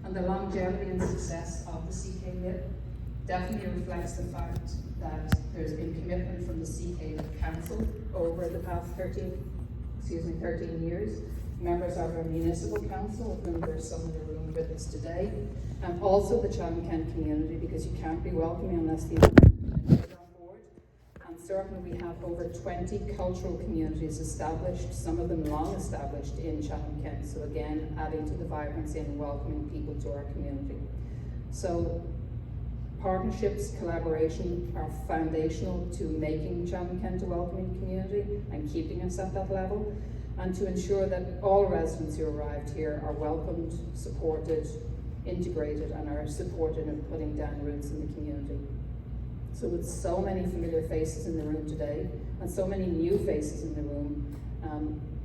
And the longevity and success of the CK Lit definitely reflects the fact that there's been commitment from the CK Lit Council over the past 13 years. Members of our municipal council, of whom there's some in the room with us today, and also the Chatham-Kent community, because you can't be welcoming unless the community is on board. And certainly we have over 20 cultural communities established, some of them long established in Chatham-Kent. So again, adding to the vibrancy and welcoming people to our community. So partnerships, collaboration are foundational to making Chatham-Kent a welcoming community and keeping us at that level, and to ensure that all residents who arrived here are welcomed, supported, integrated, and are supported in putting down roots in the community. So with so many familiar faces in the room today, and so many new faces in the room,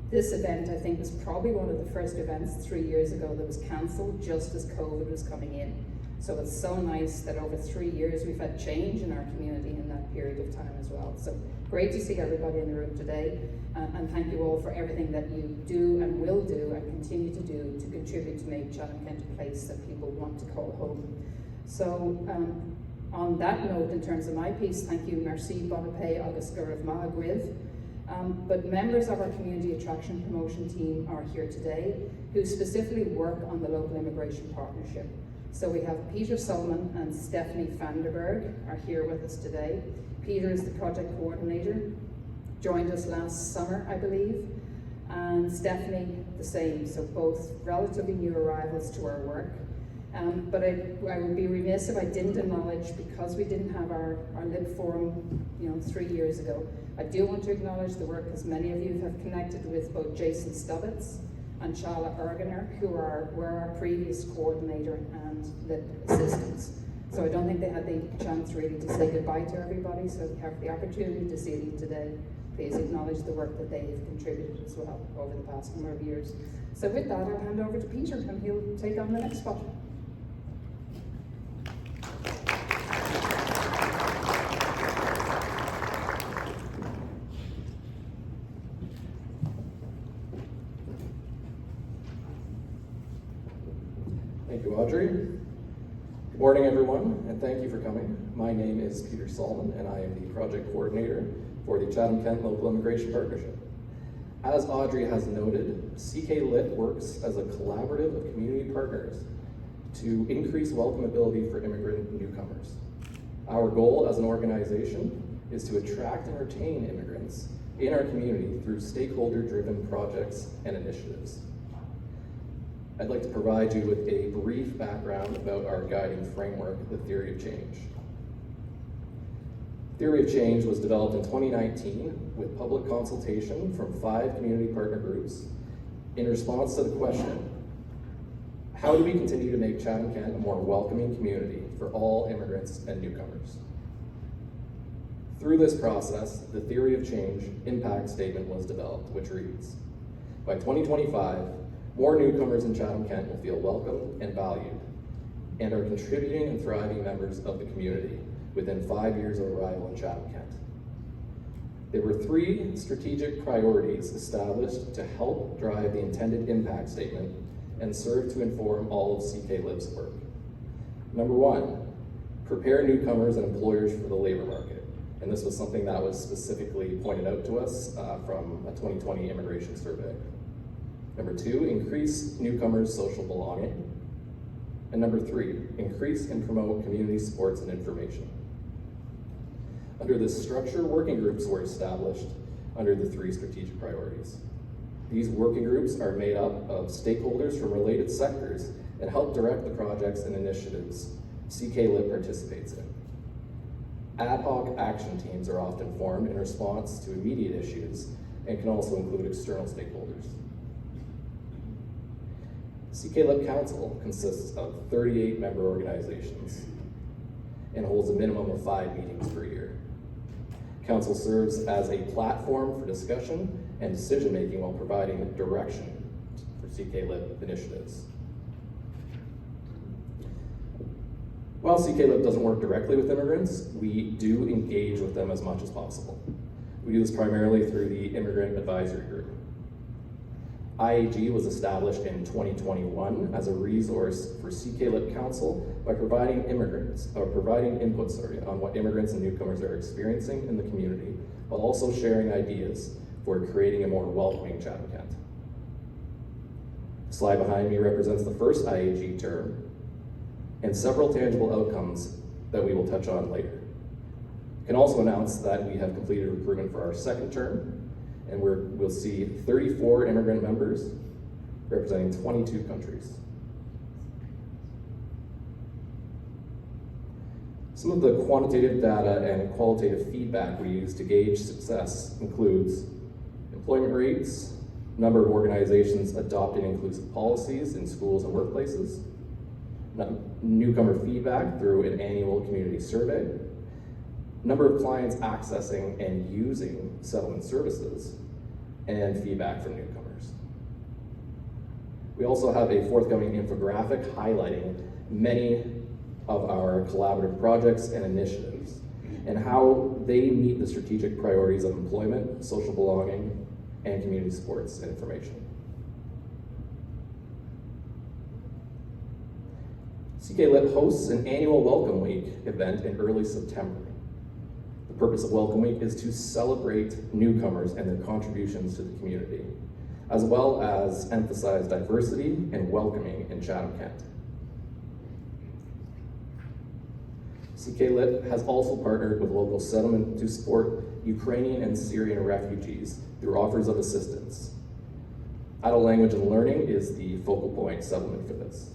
this event, I think, was probably one of the first events 3 years ago that was cancelled just as COVID was coming in. So it's so nice that over 3 years we've had change in our community in that period of time as well. So great to see everybody in the room today, and thank you all for everything that you do and will do and continue to do to contribute to make Chatham-Kent a place that people want to call home. So on that note, in terms of my piece, thank you, merci, bonapé, agus gurv ma griv. But members of our community attraction promotion team are here today who specifically work on the local immigration partnership. So we have Peter Solomon and Stephanie Vanderberg are here with us today. Peter is the project coordinator, joined us last summer, I believe, and Stephanie the same, so both relatively new arrivals to our work. But I would be remiss if I didn't acknowledge, because we didn't have our LIB forum 3 years ago, I do want to acknowledge the work, as many of you have connected with both Jason Stubbits and Shala Ergener, who were our previous coordinator and LIB assistants. So I don't think they had the chance really to say goodbye to everybody, so if you have the opportunity to see them today, please acknowledge the work that they have contributed as well over the past number of years. So with that, I'll hand over to Peter and he'll take on the next spot. Thank you, Audrey. Good morning, everyone, and thank you for coming. My name is Peter Solomon, and I am the project coordinator for the Chatham-Kent Local Immigration Partnership. As Audrey has noted, CK Lit works as a collaborative of community partners to increase welcomability for immigrant newcomers. Our goal as an organization is to attract and retain immigrants in our community through stakeholder-driven projects and initiatives. I'd like to provide you with a brief background about our guiding framework, the Theory of Change. Theory of Change was developed in 2019 with public consultation from 5 community partner groups in response to the question, how do we continue to make Chatham-Kent a more welcoming community for all immigrants and newcomers? Through this process, the Theory of Change impact statement was developed, which reads, by 2025, more newcomers in Chatham-Kent will feel welcome and valued and are contributing and thriving members of the community within 5 years of arrival in Chatham-Kent. There were 3 strategic priorities established to help drive the intended impact statement and serve to inform all of CK Lib's work. Number 1, prepare newcomers and employers for the labor market. And this was something that was specifically pointed out to us from a 2020 immigration survey. Number 2, increase newcomers' social belonging. And number 3, increase and promote community supports and information. Under this structure, working groups were established under the 3 strategic priorities. These working groups are made up of stakeholders from related sectors and help direct the projects and initiatives CK Lib participates in. Ad hoc action teams are often formed in response to immediate issues and can also include external stakeholders. CK Lib Council consists of 38 member organizations and holds a minimum of 5 meetings per year. Council serves as a platform for discussion and decision-making while providing direction for CK Lib initiatives. While CK Lib doesn't work directly with immigrants, we do engage with them as much as possible. We do this primarily through the Immigrant Advisory Group. IAG was established in 2021 as a resource for CK-LIP Council by providing input on what immigrants and newcomers are experiencing in the community, while also sharing ideas for creating a more welcoming Chatham-Kent. The slide behind me represents the first IAG term and several tangible outcomes that we will touch on later. I can also announce that we have completed recruitment for our second term, and we'll see 34 immigrant members representing 22 countries. Some of the quantitative data and qualitative feedback we use to gauge success includes employment rates, number of organizations adopting inclusive policies in schools and workplaces, newcomer feedback through an annual community survey, number of clients accessing and using settlement services, and feedback from newcomers. We also have a forthcoming infographic highlighting many of our collaborative projects and initiatives and how they meet the strategic priorities of employment, social belonging, and community supports and information. CK-LIP hosts an annual Welcome Week event in early September. The purpose of Welcome Week is to celebrate newcomers and their contributions to the community, as well as emphasize diversity and welcoming in Chatham-Kent. CK-LIP has also partnered with local settlement to support Ukrainian and Syrian refugees through offers of assistance. Adult Language and Learning is the focal point settlement for this.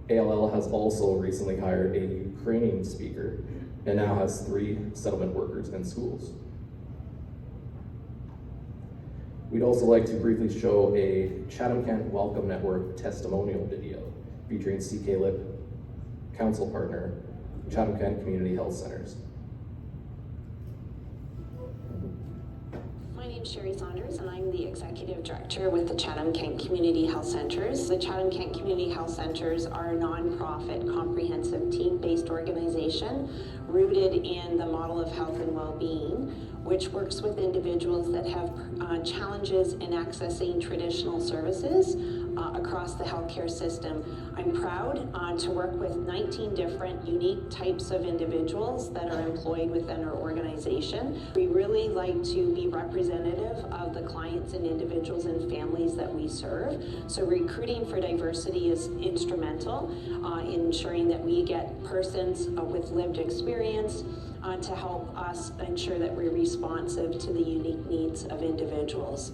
ALL has also recently hired a Ukrainian speaker and now has 3 settlement workers in schools. We'd also like to briefly show a Chatham-Kent Welcome Network testimonial video featuring CK-LIP council partner, Chatham-Kent Community Health Centers. My name is Sherry Saunders, and I'm the Executive Director with the Chatham-Kent Community Health Centers. The Chatham-Kent Community Health Centers are a nonprofit, comprehensive, team-based organization rooted in the model of health and well-being, which works with individuals that have challenges in accessing traditional services across the healthcare system. I'm proud to work with 19 different unique types of individuals that are employed within our organization. We really like to be representative of the clients and individuals and families that we serve. So recruiting for diversity is instrumental in ensuring that we get persons with lived experience to help us ensure that we're responsive to the unique needs of individuals.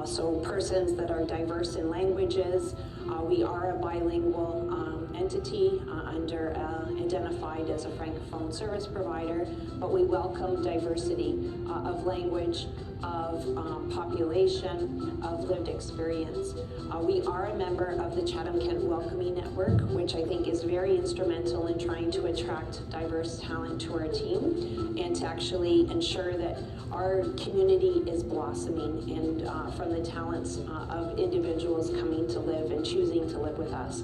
So persons that are diverse in languages, we are a bilingual entity identified as a Francophone service provider, but we welcome diversity of language, of population, of lived experience. We are a member of the Chatham-Kent Welcoming Network, which I think is very instrumental in trying to attract diverse talent to our team and to actually ensure that our community is blossoming and from the talents of individuals coming to live and choosing to live with us.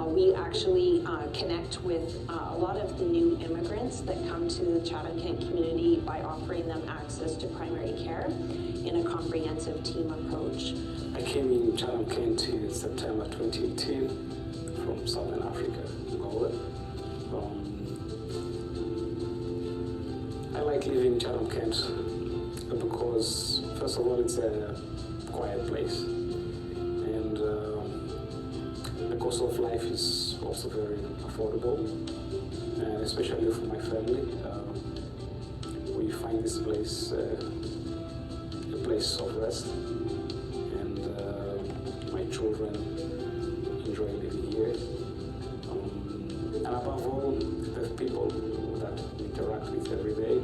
We actually connect with a lot of the new immigrants that come to the Chatham-Kent community by offering them access to primary care in a comprehensive team approach. I came in Chatham-Kent in September 2018 from Southern Africa, Angola. I like living in Chatham-Kent because, first of all, it's a quiet place, and the cost of life is also very affordable, and especially for my family. We find this place a place of rest, and my children enjoy living here. And above all, the people that we interact with every day,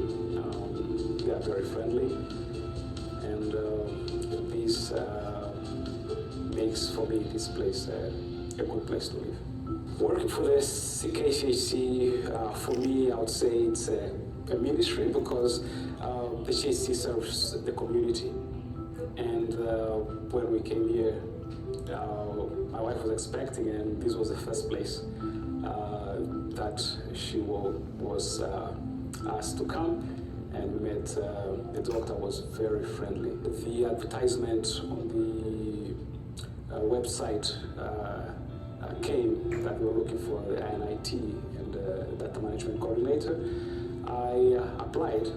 they are very friendly, and this makes for me this place a good place to live. Working for the CKCHC, for me, I would say it's a ministry because the CHC serves the community. And when we came here, my wife was expecting, and this was the first place that she was asked to come. And we met, the doctor was very friendly. The advertisement on the website came that we were looking for the INIT and data management coordinator, I applied,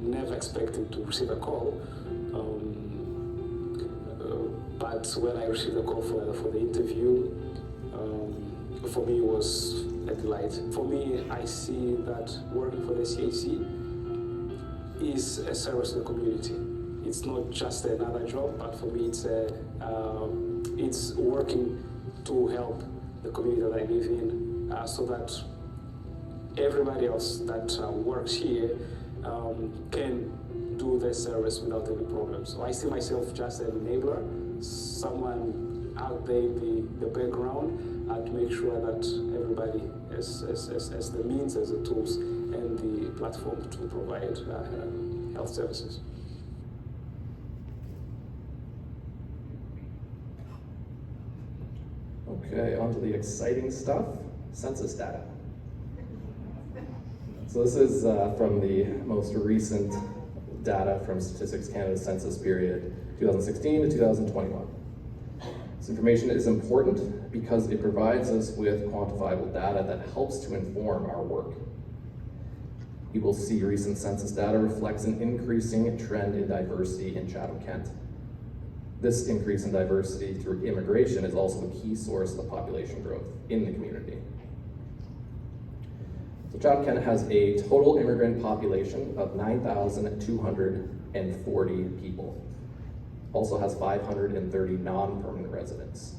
never expecting to receive a call. But when I received a call for the interview, for me it was a delight. For me, I see that working for the CAC is a service to the community. It's not just another job, but for me it's working to help the community that I live in, so that everybody else that works here can do their service without any problems. So I see myself just an enabler, someone out there in the background to make sure that everybody has the means, has the tools, and the platform to provide health services. Okay, on to the exciting stuff, census data. So this is from the most recent data from Statistics Canada's census period 2016 to 2021. This information is important because it provides us with quantifiable data that helps to inform our work. You will see recent census data reflects an increasing trend in diversity in Chatham-Kent. This increase in diversity through immigration is also a key source of population growth in the community. So Chatham-Kent has a total immigrant population of 9,240 people. Also has 530 non-permanent residents.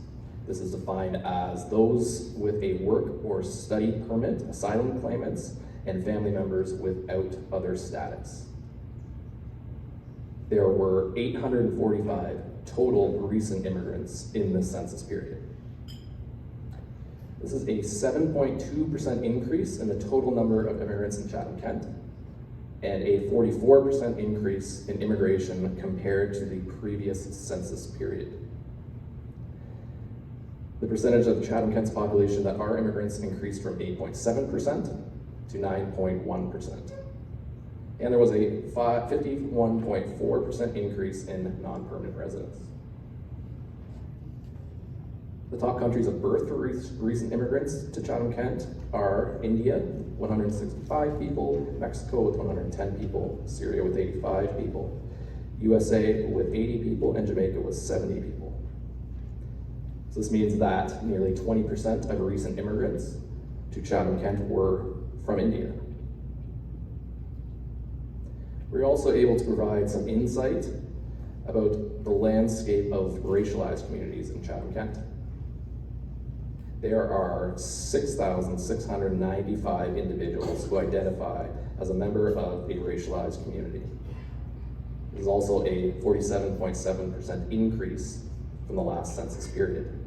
This is defined as those with a work or study permit, asylum claimants, and family members without other status. There were 845 total recent immigrants in this census period. This is a 7.2% increase in the total number of immigrants in Chatham-Kent, and a 44% increase in immigration compared to the previous census period. The percentage of Chatham-Kent's population that are immigrants increased from 8.7% to 9.1%. And there was a 51.4% increase in non-permanent residents. The top countries of birth for recent immigrants to Chatham-Kent are India, 165 people, Mexico with 110 people, Syria with 85 people, USA with 80 people, and Jamaica with 70 people. So this means that nearly 20% of recent immigrants to Chatham-Kent were from India. We're also able to provide some insight about the landscape of racialized communities in Chatham-Kent. There are 6,695 individuals who identify as a member of a racialized community. There's also a 47.7% increase from the last census period.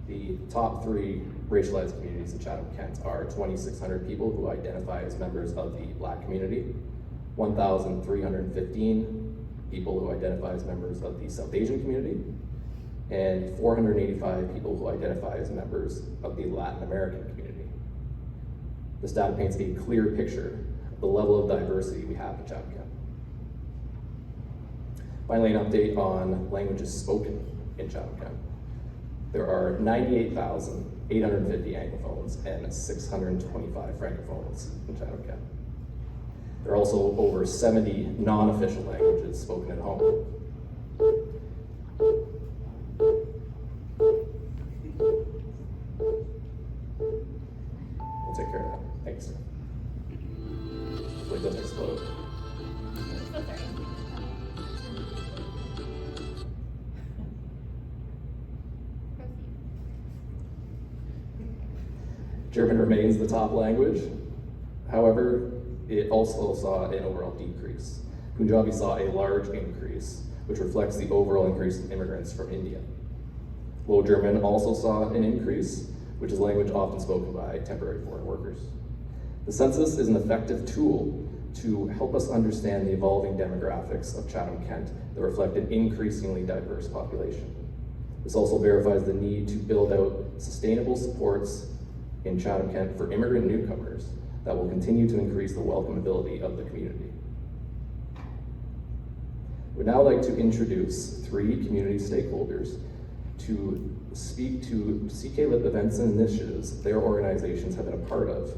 The top three racialized communities in Chatham-Kent are 2,600 people who identify as members of the Black community, 1,315 people who identify as members of the South Asian community, and 485 people who identify as members of the Latin American community. This data paints a clear picture of the level of diversity we have in Chatham-Kent. Finally, an update on languages spoken in Chatham-Kent. There are 98,850 Anglophones and 625 Francophones in Chatham-Kent. There are also over 70 non-official languages spoken at home. We'll take care of that. Thanks. Hopefully it doesn't explode. German remains the top language. However, it also saw an overall decrease. Punjabi saw a large increase, which reflects the overall increase in immigrants from India. Low German also saw an increase, which is language often spoken by temporary foreign workers. The census is an effective tool to help us understand the evolving demographics of Chatham-Kent that reflect an increasingly diverse population. This also verifies the need to build out sustainable supports in Chatham-Kent for immigrant newcomers that will continue to increase the welcomability of the community. Would now like to introduce 3 community stakeholders to speak to CK-LIP events and initiatives their organizations have been a part of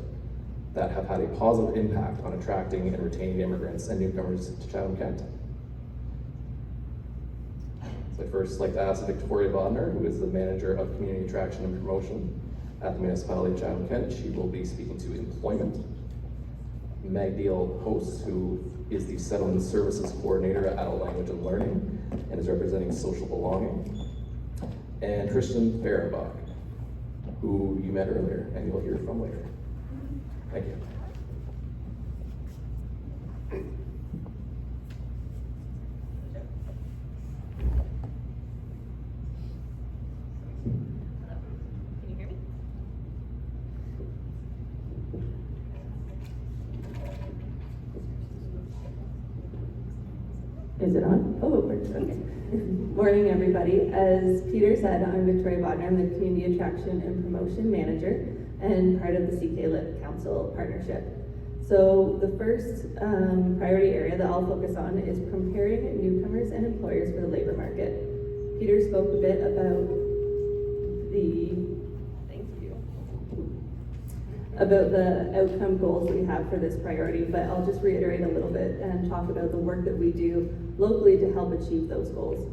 that have had a positive impact on attracting and retaining immigrants and newcomers to Chatham-Kent. So I'd first like to ask Victoria Bodner, who is the Manager of Community Attraction and Promotion at the Municipality of Chatham-Kent. She will be speaking to employment. Magdiel Host, who is the Settlement Services Coordinator at Adult Language and Learning and is representing social belonging. And Christian Fehrenbach, who you met earlier and you'll hear from later. Thank you. Can you hear me? Is it on? Oh, it works, okay. Morning, everybody. As Peter said, I'm Victoria Bodner. I'm the Community Attraction and Promotion Manager and part of the CK-LIP Council Partnership. So the first priority area that I'll focus on is preparing newcomers and employers for the labor market. Peter spoke a bit about the outcome goals that we have for this priority, but I'll just reiterate a little bit and talk about the work that we do locally to help achieve those goals.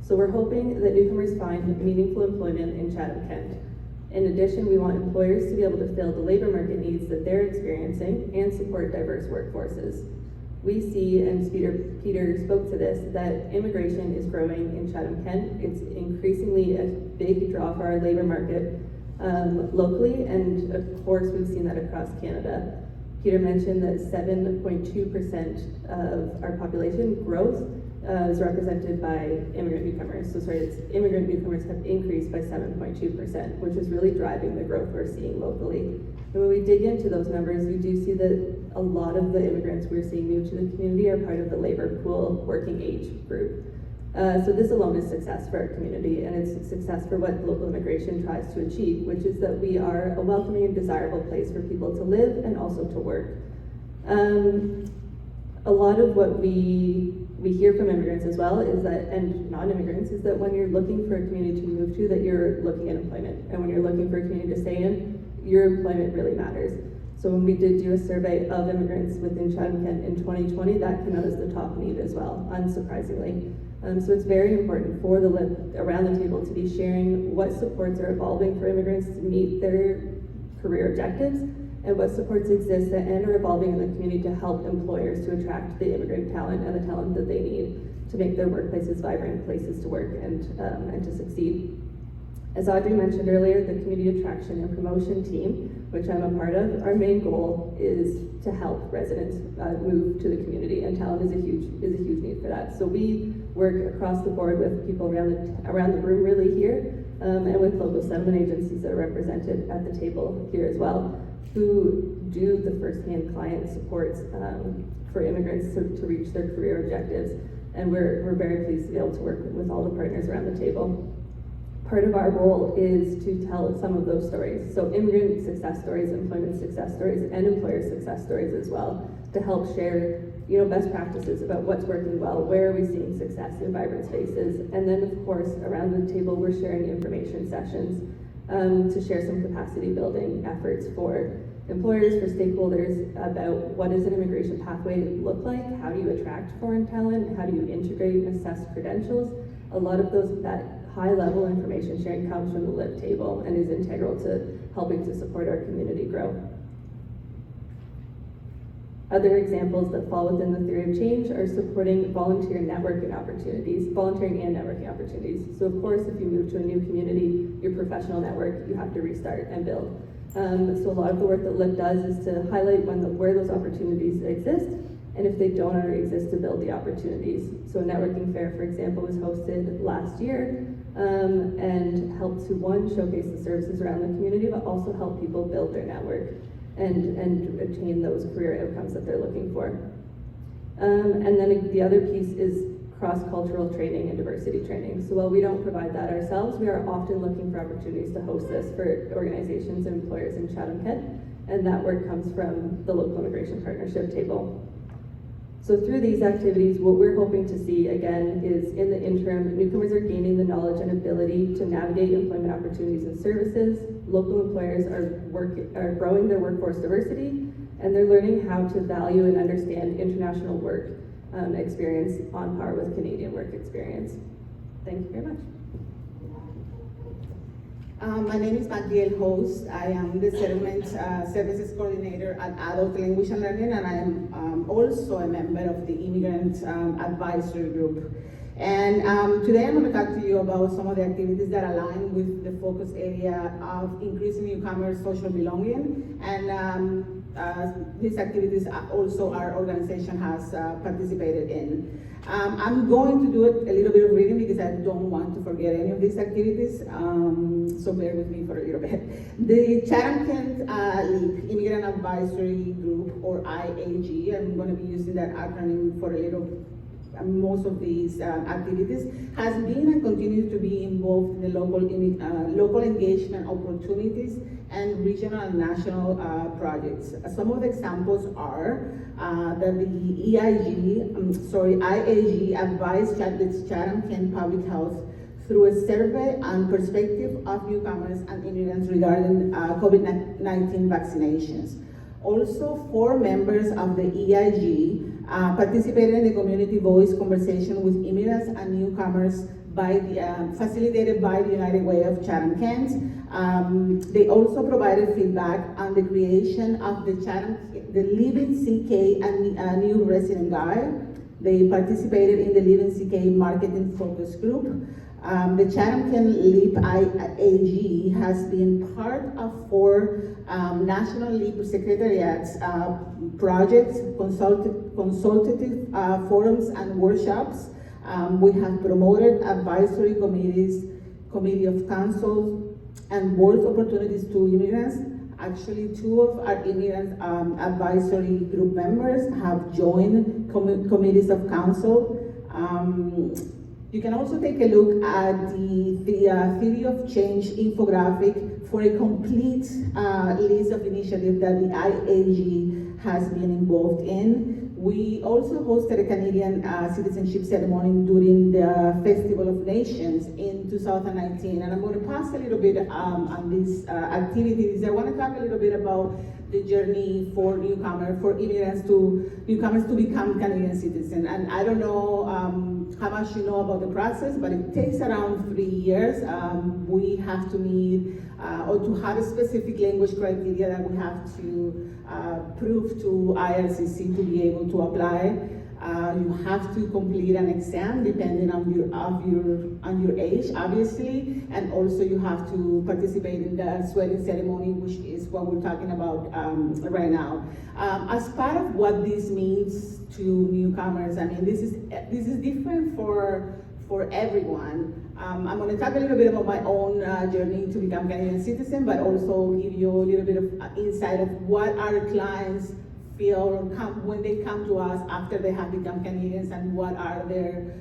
So we're hoping that newcomers find meaningful employment in Chatham-Kent. In addition, we want employers to be able to fill the labor market needs that they're experiencing and support diverse workforces. We see, and Peter spoke to this, that immigration is growing in Chatham-Kent. It's increasingly a big draw for our labor market locally, and of course we've seen that across Canada. Peter mentioned that 7.2% of our population growth is represented by immigrant newcomers. So immigrant newcomers have increased by 7.2%, which is really driving the growth we're seeing locally. And when we dig into those numbers, we do see that a lot of the immigrants we're seeing new to the community are part of the labor pool working age group. So this alone is success for our community, and it's success for what local immigration tries to achieve, which is that we are a welcoming and desirable place for people to live and also to work. A lot of what we hear from immigrants as well is that, and non-immigrants, is that when you're looking for a community to move to, that you're looking at employment. And when you're looking for a community to stay in, your employment really matters. So when we did do a survey of immigrants within Chatham-Kent in 2020, that came out as the top need as well, unsurprisingly. So it's very important for the LIP around the table to be sharing what supports are evolving for immigrants to meet their career objectives, and what supports exist and are evolving in the community to help employers to attract the immigrant talent and the talent that they need to make their workplaces vibrant places to work and to succeed. As Audrey mentioned earlier, the Community Attraction and Promotion team, which I'm a part of, our main goal is to help residents move to the community, and talent is a huge need for that. So we work across the board with people around the room really here, and with local settlement agencies that are represented at the table here as well, who do the first-hand client supports for immigrants to reach their career objectives. And we're very pleased to be able to work with all the partners around the table. Part of our role is to tell some of those stories. So immigrant success stories, employment success stories, and employer success stories as well, to help share best practices about what's working well, where are we seeing success in vibrant spaces. And then of course, around the table, we're sharing information sessions to share some capacity building efforts for employers, for stakeholders, about what does an immigration pathway look like, how do you attract foreign talent, how do you integrate and assess credentials. A lot of that high-level information sharing comes from the LIP table and is integral to helping to support our community grow. Other examples that fall within the theory of change are supporting volunteering and networking opportunities. So of course, if you move to a new community, your professional network, you have to restart and build. So a lot of the work that LIP does is to highlight where those opportunities exist, and if they don't already exist, to build the opportunities. So a networking fair, for example, was hosted last year, and helped to, one, showcase the services around the community, but also help people build their network and attain those career outcomes that they're looking for. And then the other piece is cross-cultural training and diversity training. So while we don't provide that ourselves, we are often looking for opportunities to host this for organizations and employers in Chatham-Kent, and that work comes from the local immigration partnership table. So through these activities, what we're hoping to see, again, is in the interim, newcomers are gaining the knowledge and ability to navigate employment opportunities and services. Local employers are growing their workforce diversity, and they're learning how to value and understand international work experience on par with Canadian work experience. Thank you very much. My name is Magdiel Host. I am the Settlement Services Coordinator at Adult Language and Learning, and I am also a member of the Immigrant Advisory Group. And today I'm going to talk to you about some of the activities that align with the focus area of increasing newcomers' social belonging. And these activities also our organization has participated in. I'm going to do a little bit of reading because I don't want to forget any of these activities, so bear with me for a little bit. The Chatham-Kent LEAP, Immigrant Advisory Group, or IAG, I'm going to be using that acronym for a little most of these activities, has been and continues to be involved in the local engagement opportunities and regional and national projects. Some of the examples are that the IAG advised Chatham-Kent Public Health through a survey and perspective of newcomers and immigrants regarding COVID-19 vaccinations. Also, 4 members of the EIG participated in the community voice conversation with immigrants and newcomers facilitated by the United Way of Chatham-Kent. They also provided feedback on the creation of the Living CK and New Resident Guide. They participated in the Living CK Marketing Focus Group. The Chatham-Kent LEAP IAG has been part of 4 National LEAP Secretariats projects, consultative forums and workshops. We have promoted advisory committees, committee of councils, and board opportunities to immigrants. Actually, 2 of our immigrant advisory group members have joined committees of council. You can also take a look at the Theory of Change infographic for a complete list of initiatives that the IAG has been involved in. We also hosted a Canadian citizenship ceremony during the Festival of Nations in 2019, and I'm going to pass a little bit on these activities. I want to talk a little bit about the journey for newcomers to become Canadian citizens. And I don't know how much you know about the process, but it takes around 3 years. We have to meet or to have a specific language criteria that we have to prove to IRCC to be able to apply. You have to complete an exam depending on your age, obviously, and also you have to participate in the swearing ceremony, which is what we're talking about right now. As part of what this means to newcomers, I mean, this is different for everyone. I'm going to talk a little bit about my own journey to become Canadian citizen, but also give you a little bit of insight of what our clients feel when they come to us after they have become Canadians, and what are their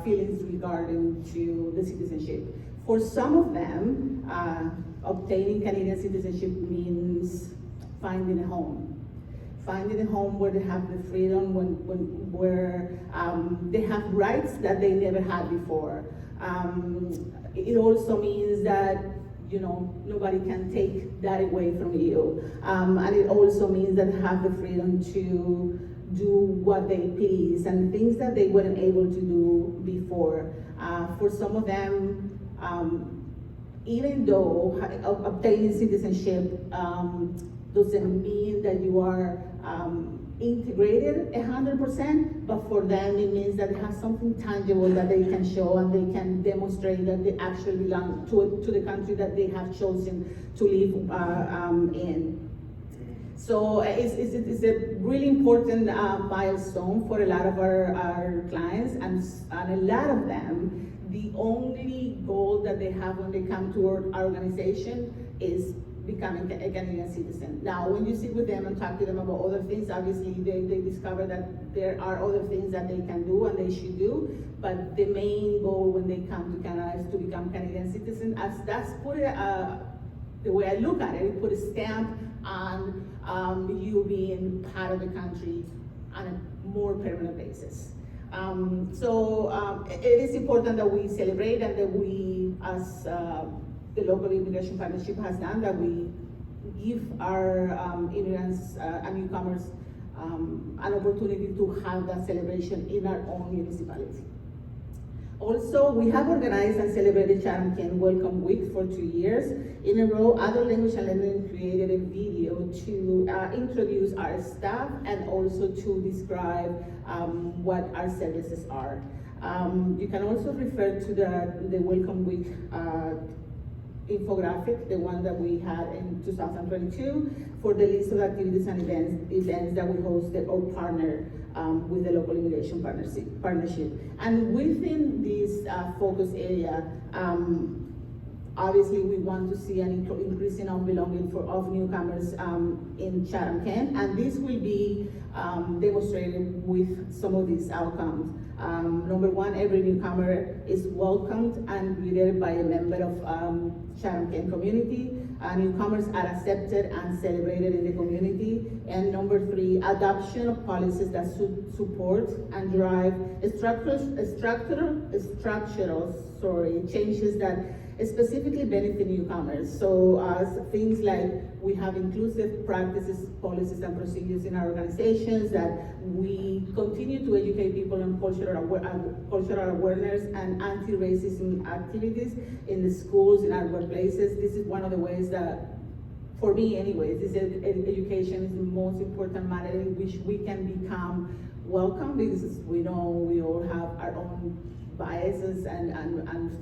feelings regarding to the citizenship. For some of them, obtaining Canadian citizenship means finding a home. Finding a home where they have the freedom, where they have rights that they never had before. It also means that nobody can take that away from you. And it also means that they have the freedom to do what they please and things that they weren't able to do before. For some of them, even though obtaining citizenship doesn't mean that you are integrated 100%, but for them it means that they have something tangible that they can show, and they can demonstrate that they actually belong to the country that they have chosen to live in. So it's a really important milestone for a lot of our clients, and a lot of them, the only goal that they have when they come to our organization is becoming a Canadian citizen. Now, when you sit with them and talk to them about other things, obviously they discover that there are other things that they can do and they should do, but the main goal when they come to Canada is to become Canadian citizen. As that's the way I look at it, it put a stamp on you being part of the country on a more permanent basis. It is important that we celebrate and that we, as the local immigration partnership has done, that we give our immigrants and newcomers an opportunity to have that celebration in our own municipality. Also, we have organized and celebrated Chatham-Kent Welcome Week for 2 years in a row. Other Language and Learning created a video to introduce our staff and also to describe what our services are. You can also refer to the Welcome Week infographic, the one that we had in 2022, for the list of activities and events that we hosted or partner with the local immigration partnership. And within this focus area, obviously we want to see an increasing of belonging of newcomers in Chatham-Kent, and this will be demonstrated with some of these outcomes. Number one, every newcomer is welcomed and greeted by a member of Chatham-Kent community. Newcomers are accepted and celebrated in the community. And number three, adoption of policies that support and drive structural changes that specifically benefit newcomers. So things like we have inclusive practices, policies, and procedures in our organizations, that we continue to educate people on cultural awareness and anti-racism activities in the schools, in our workplaces. This is one of the ways that, for me anyways, this education is the most important matter in which we can become welcome, because we know we all have our own biases and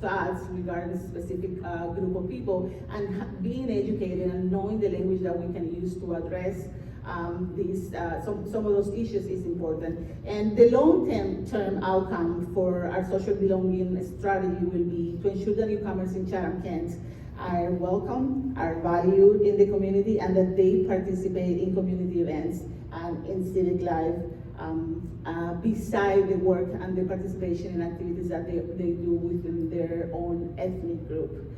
thoughts regarding a specific group of people, and being educated and knowing the language that we can use to address some of those issues is important. And the long-term outcome for our social belonging strategy will be to ensure that newcomers in Chatham-Kent are welcome, are valued in the community, and that they participate in community events and in civic life, beside the work and the participation in activities that they do within their own ethnic group.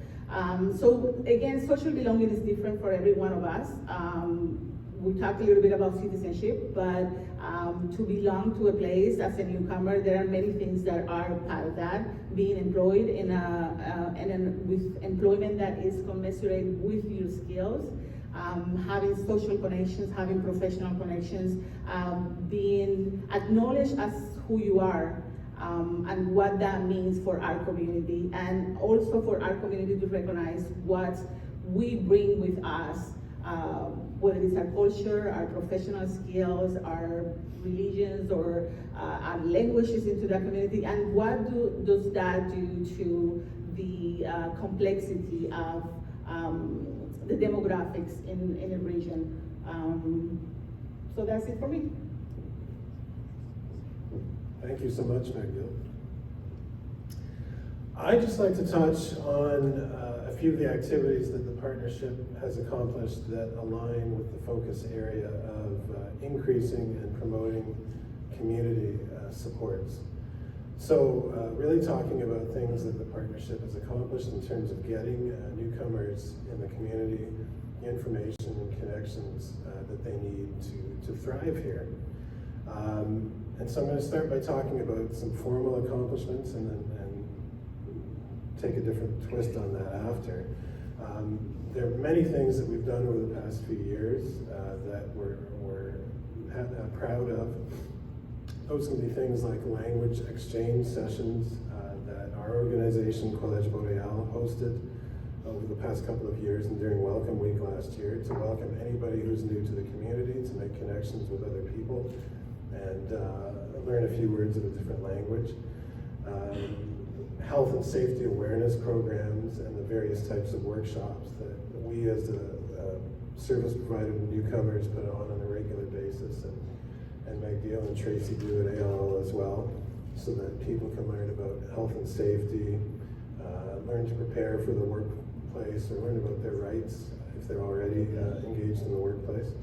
So again, social belonging is different for every one of us. We talked a little bit about citizenship, but to belong to a place as a newcomer, there are many things that are part of that. Being employed with employment that is commensurate with your skills, having social connections, having professional connections, being acknowledged as who you are, and what that means for our community, and also for our community to recognize what we bring with us, whether it's our culture, our professional skills, our religions, or our languages into that community, and what does that do to the complexity of the demographics in a region. So that's it for me. Thank you so much, Magdalene. I'd just like to touch on a few of the activities that the partnership has accomplished that align with the focus area of increasing and promoting community supports. So really talking about things that the partnership has accomplished in terms of getting newcomers in the community information and connections that they need to thrive here. And so I'm going to start by talking about some formal accomplishments and take a different twist on that after. There are many things that we've done over the past few years that we're proud of. Those can be things like language exchange sessions that our organization, College Boreal, hosted over the past couple of years and during Welcome Week last year, to welcome anybody who's new to the community, to make connections with other people, and learn a few words of a different language. Health and safety awareness programs and the various types of workshops that we as a service provider to newcomers put on a regular basis, and Magdalene and Tracy do at ALL as well, so that people can learn about health and safety, learn to prepare for the workplace, or learn about their rights if they're already engaged in the workplace.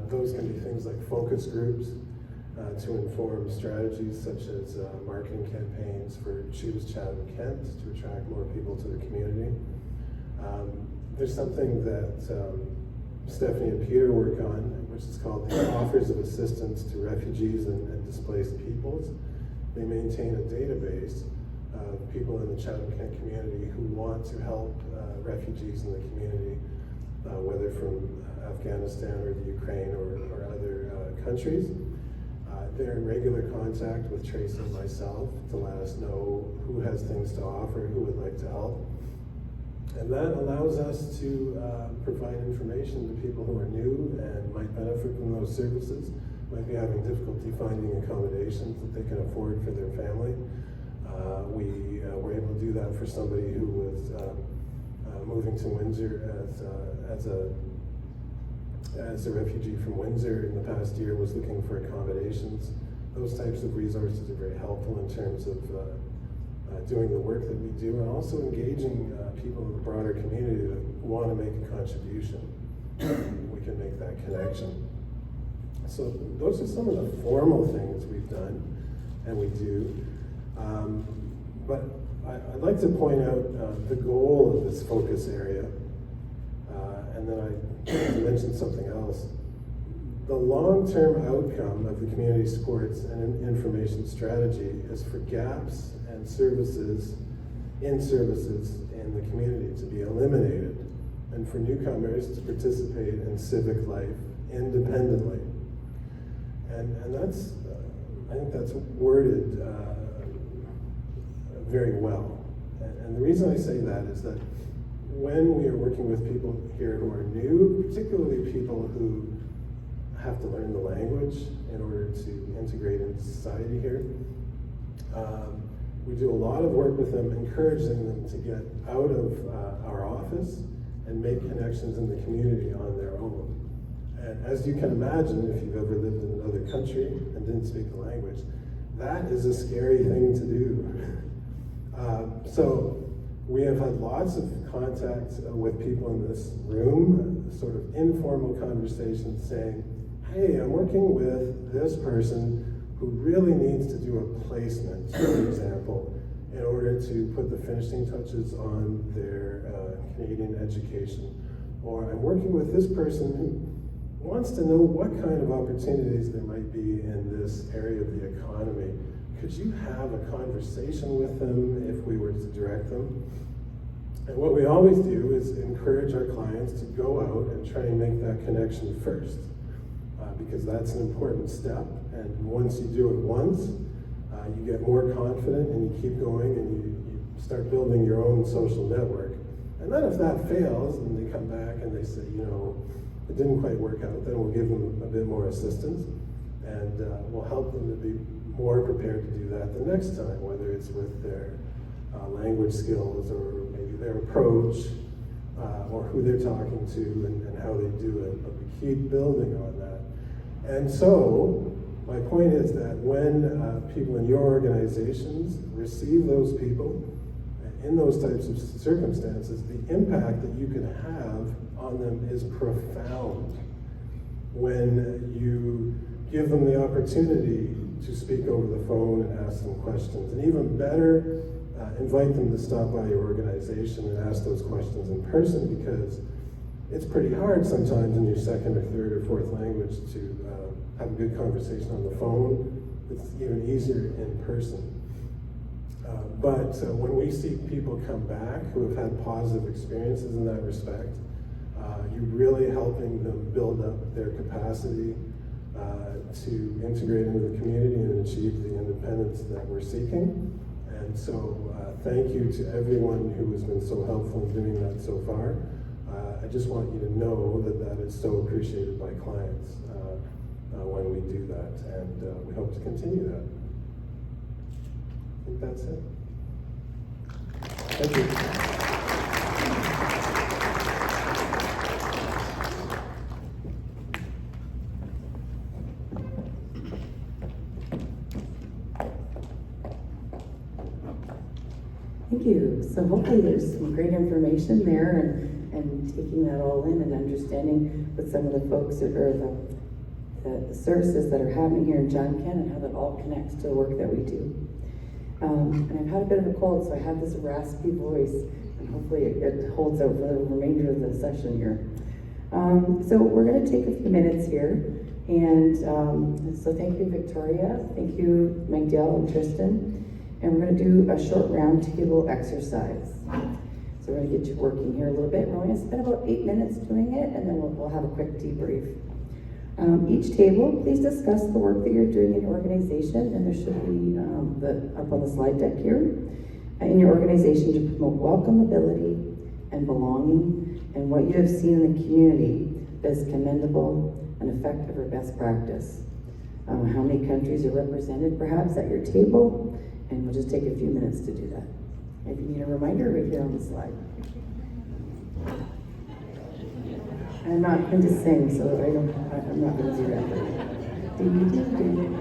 Those can be things like focus groups to inform strategies such as marketing campaigns for Choose Chatham-Kent to attract more people to the community. There's something that Stephanie and Peter work on which is called the Offers of Assistance to Refugees and Displaced Peoples. They maintain a database of people in the Chatham-Kent community who want to help refugees in the community, whether from Afghanistan or the Ukraine or other countries. They're in regular contact with Tracy and myself to let us know who has things to offer, who would like to help. And that allows us to provide information to people who are new and might benefit from those services, might be having difficulty finding accommodations that they can afford for their family. We were able to do that for somebody who was moving to Windsor as a refugee from Windsor in the past year, was looking for accommodations. Those types of resources are very helpful in terms of doing the work that we do, and also engaging people in the broader community that want to make a contribution. We can make that connection. So those are some of the formal things we've done and we do. But I'd like to point out the goal of this focus area, and then I mentioned something else. The long-term outcome of the community supports and information strategy is for gaps and services in the community to be eliminated, and for newcomers to participate in civic life independently. And that's, I think that's worded very well. And the reason I say that is that when we are working with people here who are new, particularly people who have to learn the language in order to integrate into society here, we do a lot of work with them, encouraging them to get out of our office and make connections in the community on their own. And as you can imagine, if you've ever lived in another country and didn't speak the language, that is a scary thing to do. So we have had lots of contact with people in this room, sort of informal conversations saying, hey, I'm working with this person who really needs to do a placement, for example, in order to put the finishing touches on their Canadian education. Or I'm working with this person who wants to know what kind of opportunities there might be in this area of the economy. Could you have a conversation with them if we were to direct them? And what we always do is encourage our clients to go out and try and make that connection first, because that's an important step. And once you do it once, you get more confident and you keep going and you start building your own social network. And then if that fails and they come back and they say, you know, it didn't quite work out, then we'll give them a bit more assistance, and we'll help them to be more prepared to do that the next time, whether it's with their language skills or maybe their approach or who they're talking to and how they do it. But we keep building on that. And so my point is that when people in your organizations receive those people in those types of circumstances, the impact that you can have on them is profound. When you give them the opportunity to speak over the phone and ask them questions, and even better, invite them to stop by your organization and ask those questions in person, because it's pretty hard sometimes in your second or third or fourth language to have a good conversation on the phone. It's even easier in person. But when we see people come back who have had positive experiences in that respect, you're really helping them build up their capacity to integrate into the community and achieve the independence that we're seeking. And so thank you to everyone who has been so helpful in doing that so far. I just want you to know that that is so appreciated by clients when we do that, and we hope to continue that. I think that's it. Thank you. Thank you. So hopefully there's some great information there, and taking that all in and understanding with some of the folks that are the services that are happening here in Chatham-Kent and how that all connects to the work that we do. And I've had a bit of a cold, so I have this raspy voice, and hopefully it holds out for the remainder of the session here. So we're going to take a few minutes here, and so thank you, Victoria, thank you, Magdal and Tristan, and we're going to do a short round table exercise. So we're going to get you working here a little bit. We're only going to spend about 8 minutes doing it, and then we'll have a quick debrief. Each table, please discuss the work that you're doing in your organization, and there should be up on the slide deck here, in your organization to promote welcomeability and belonging, and what you have seen in the community that is commendable and effective or best practice. How many countries are represented perhaps at your table, and we'll just take a few minutes to do that. If you need a reminder, right here on the slide. I'm not going to sing, so I'm not going to do that. Do.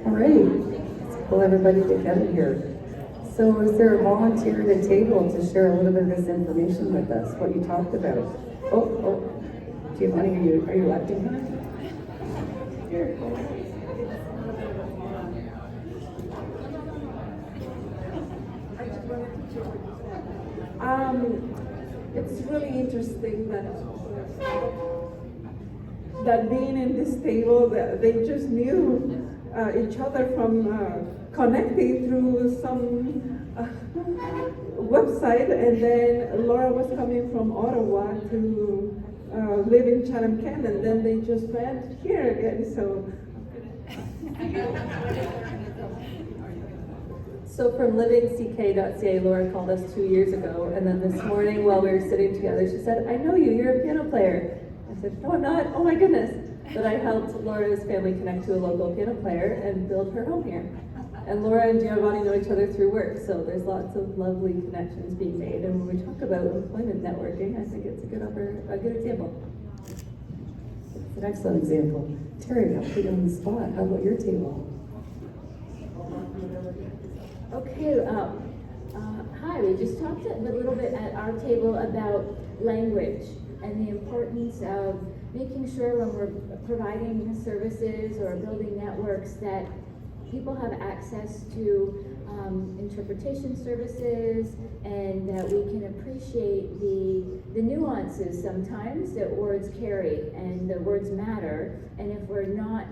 All right, let's pull everybody together here. So is there a volunteer at the table to share a little bit of this information with us, what you talked about? Oh, Giovanni, are you electing her? Here. It's really interesting that being in this table, that they just knew each other from connecting through some website, and then Laura was coming from Ottawa to live in Chatham-Kent, and then they just met here again. So from livingck.ca, Laura called us 2 years ago, and then this morning while we were sitting together, she said, "I know you, you're a piano player." I said, "No, I'm not, oh my goodness." But I helped Laura's family connect to a local piano player and build her home here. And Laura and Giovanni know each other through work, so there's lots of lovely connections being made. And when we talk about employment networking, I think it's a good example. It's an excellent example. Terry, I'll put you on the spot. How about your table? Okay, hi, we just talked a little bit at our table about language and the importance of making sure when we're providing services or building networks that people have access to interpretation services, and that we can appreciate the nuances sometimes that words carry, and the words matter, and if we're not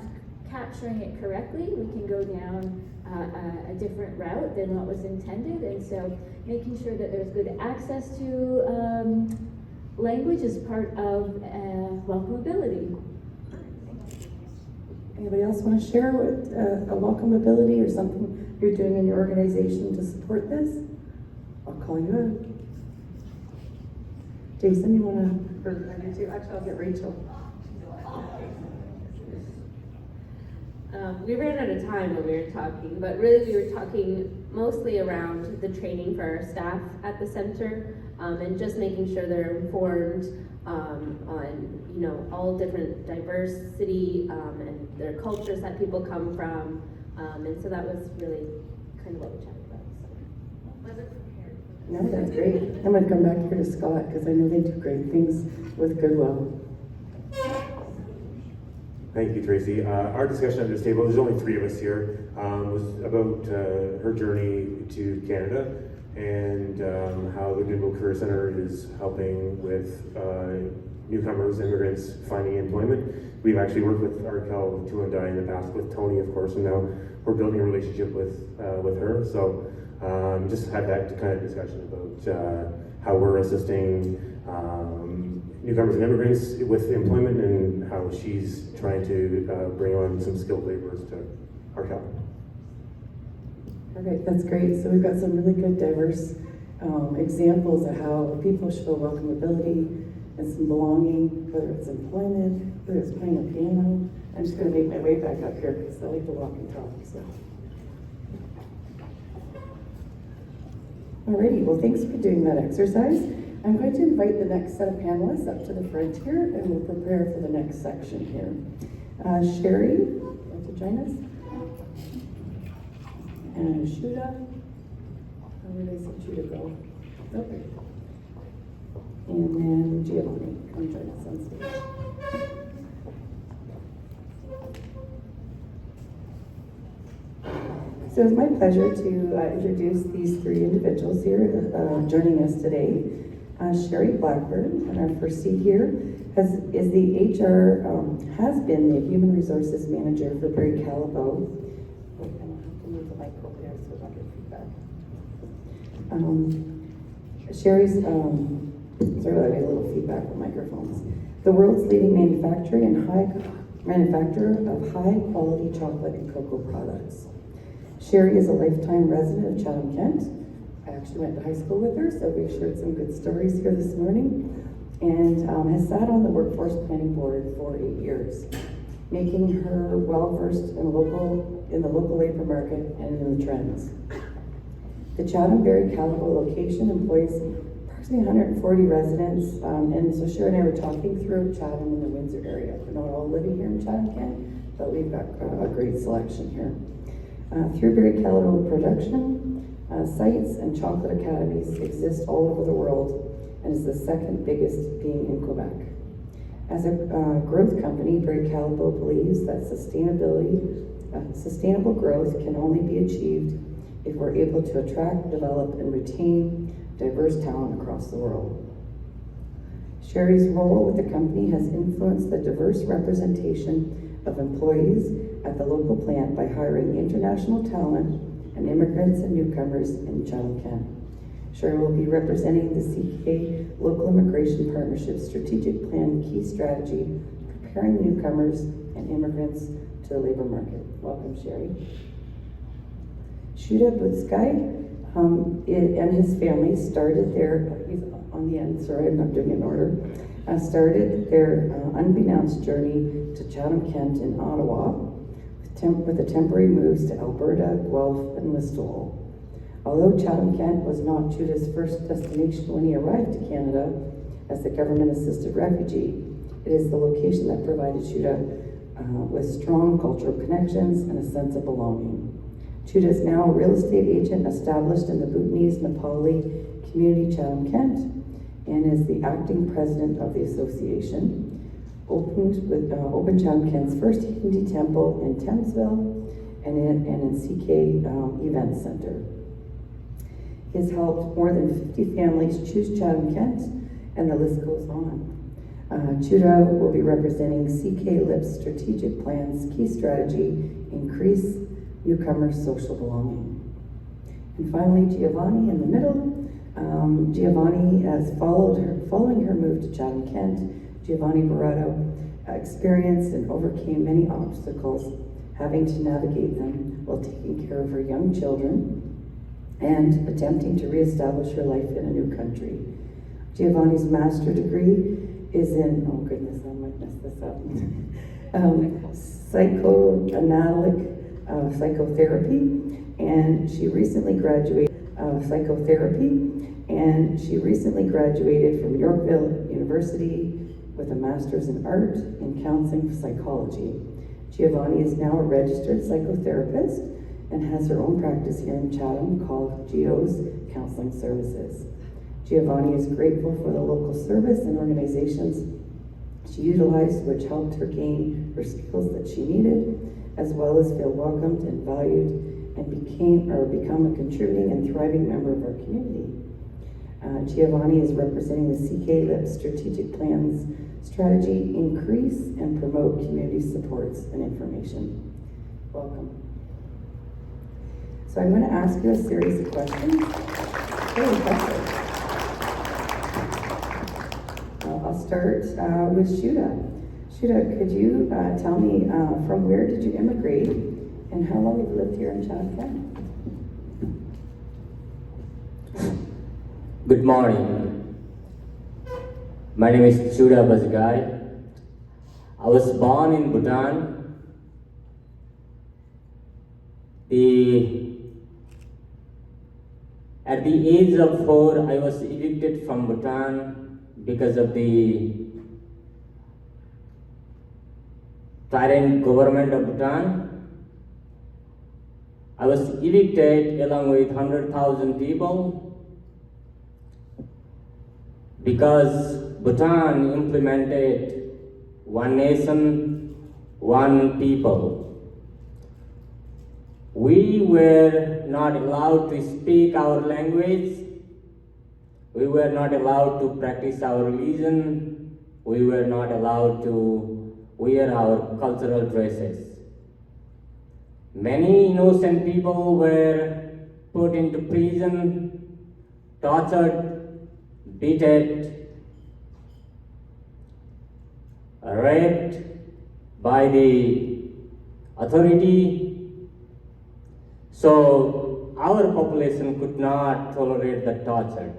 capturing it correctly, we can go down a different route than what was intended. And so making sure that there's good access to language is part of welcomability. Anybody else want to share what a welcomeability or something you're doing in your organization to support this? I'll call you out. Jason, you want to? Or I do too. Actually, I'll get Rachel. We ran out of time when we were talking, but really we were talking mostly around the training for our staff at the center, and just making sure they're informed on all different diversity and their cultures that people come from, and so that was really kind of what we chatted about. So. Wasn't prepared. No, that's great. I'm going to come back here to Scott because I know they do great things with Goodwill. Thank you, Tracy. Our discussion at this table, there's only 3 of us here, was about her journey to Canada and how the Goodwill Career Center is helping with newcomers, immigrants finding employment. We've actually worked with Arkel Tuandai in the past, with Tony, of course, and now we're building a relationship with her. So just had that kind of discussion about how we're assisting newcomers and immigrants with employment, and how she's trying to bring on some skilled laborers to Arkel. All right, that's great. So we've got some really good diverse examples of how people show welcomeability and some belonging, whether it's employment, whether it's playing a piano. I'm just going to make my way back up here because I like to walk and talk. So. Alrighty, well, thanks for doing that exercise. I'm going to invite the next set of panelists up to the front here, and we'll prepare for the next section here. Sherry, want to join us? And Shuda. Where did I say Shuda go? Okay. And then Giovanni, come join us on stage. So it's my pleasure to introduce these 3 individuals here joining us today. Sherry Blackburn, and our first seat here, has been the Human Resources Manager for Barry Calabo. Wait, I'm going to have to move the mic over there so I don't get feedback. Sherry's, sorry about that, a little feedback with microphones. The world's leading manufacturer of high quality chocolate and cocoa products. Sherry is a lifetime resident of Chatham-Kent. I actually went to high school with her, so we've shared some good stories here this morning, and has sat on the Workforce Planning Board for 8 years, making her well-versed in the local labor market and in the trends. The Chatham-Barry Calabo location employs approximately 140 residents, and so Sherry and I were talking through Chatham and the Windsor area. We're not all living here in Chatham-Kent, but we've got a great selection here. Through Calico production, sites and chocolate academies exist all over the world and is the second biggest being in Quebec. As a growth company, Berry Calico believes that sustainable growth can only be achieved if we're able to attract, develop, and retain diverse talent across the world. Sherry's role with the company has influenced the diverse representation of employees at the local plant by hiring international talent and immigrants and newcomers in Chatham-Kent. Sherry will be representing the CK Local Immigration Partnership Strategic Plan Key Strategy, preparing newcomers and immigrants to the labor market. Welcome, Sherry. Shuda Butskai and his family started their, he's on the end, sorry, I'm not doing it in order, started their unbeknownst journey to Chatham-Kent in Ottawa with the temporary moves to Alberta, Guelph, and Listowel. Although Chatham-Kent was not Juda's first destination when he arrived to Canada as a government-assisted refugee, it is the location that provided Judah with strong cultural connections and a sense of belonging. Judah is now a real estate agent established in the Bhutanese Nepali community Chatham-Kent and is the acting president of the association. Opened Chatham-Kent's first Hindi temple in Thamesville and in CK Event Center. He has helped more than 50 families choose Chatham-Kent, and the list goes on. Chuda will be representing CK LIP's strategic plan's key strategy, increase newcomers' social belonging. And finally, Giovanni in the middle. Giovanni has following her move to Chatham-Kent, Giovanni Barretto experienced and overcame many obstacles, having to navigate them while taking care of her young children and attempting to reestablish her life in a new country. Giovanni's master's degree is in, oh goodness, I might mess this up, psychoanalytic psychotherapy, and she recently graduated from Yorkville University with a master's in art in counseling psychology. Giovanni is now a registered psychotherapist and has her own practice here in Chatham called Gio's Counseling Services. Giovanni is grateful for the local service and organizations she utilized, which helped her gain her skills that she needed, as well as feel welcomed and valued, and become a contributing and thriving member of our community. Giovanni is representing the CK LIP strategic plans strategy, increase and promote community supports and information. Welcome. So I'm going to ask you a series of questions. Very impressive. I'll start with Shuda. Shuda, could you tell me from where did you immigrate and how long have you lived here in Chatham-Kent? Good morning. My name is Shuda Bazgai. I was born in Bhutan. At the age of 4, I was evicted from Bhutan because of the tyrant government of Bhutan. I was evicted along with 100,000 people because Bhutan implemented one nation, one people. We were not allowed to speak our language. We were not allowed to practice our religion. We were not allowed to wear our cultural dresses. Many innocent people were put into prison, tortured, beaten, raped by the authority. So our population could not tolerate the torture.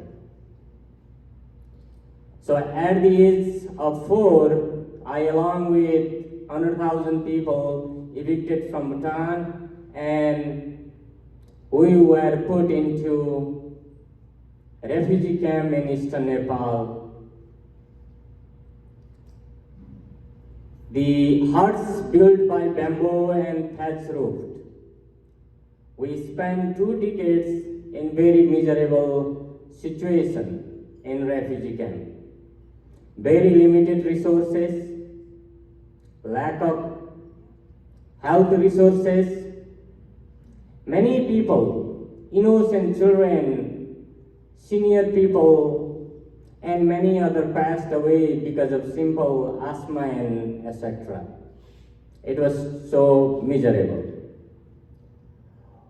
So at the age of 4, I along with 100,000 people evicted from Bhutan, and we were put into a refugee camp in eastern Nepal. The huts built by bamboo and thatch roof. We spent 2 decades in very miserable situation in refugee camp. Very limited resources, lack of health resources. Many people, innocent children, senior people, and many other passed away because of simple asthma and etc. It was so miserable.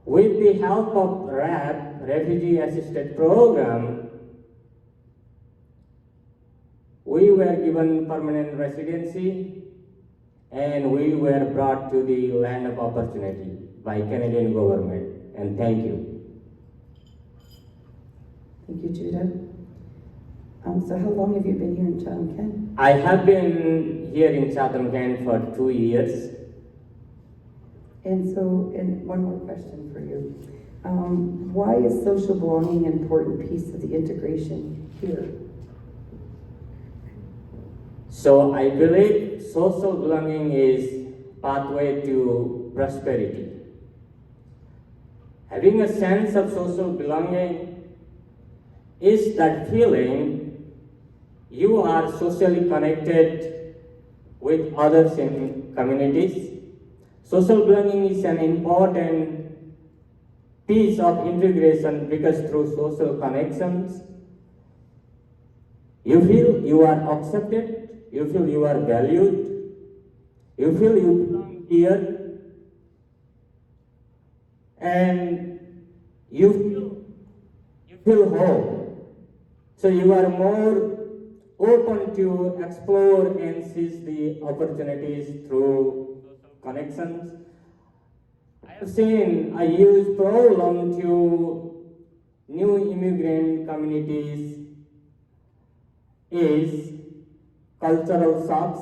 With the help of RAP, Refugee Assisted Program, we were given permanent residency and we were brought to the land of opportunity by Canadian government. And thank you. Thank you, Judah. So how long have you been here in Chatham-Kent? I have been here in Chatham-Kent for 2 years. And one more question for you. Why is social belonging an important piece of the integration here? So I believe social belonging is pathway to prosperity. Having a sense of social belonging is that feeling you are socially connected with others in communities. Social belonging is an important piece of integration because through social connections, you feel you are accepted, you feel you are valued, you feel you belong here, and you feel whole. So you are more open to explore and seize the opportunities through connections. I use problem to new immigrant communities is cultural shocks,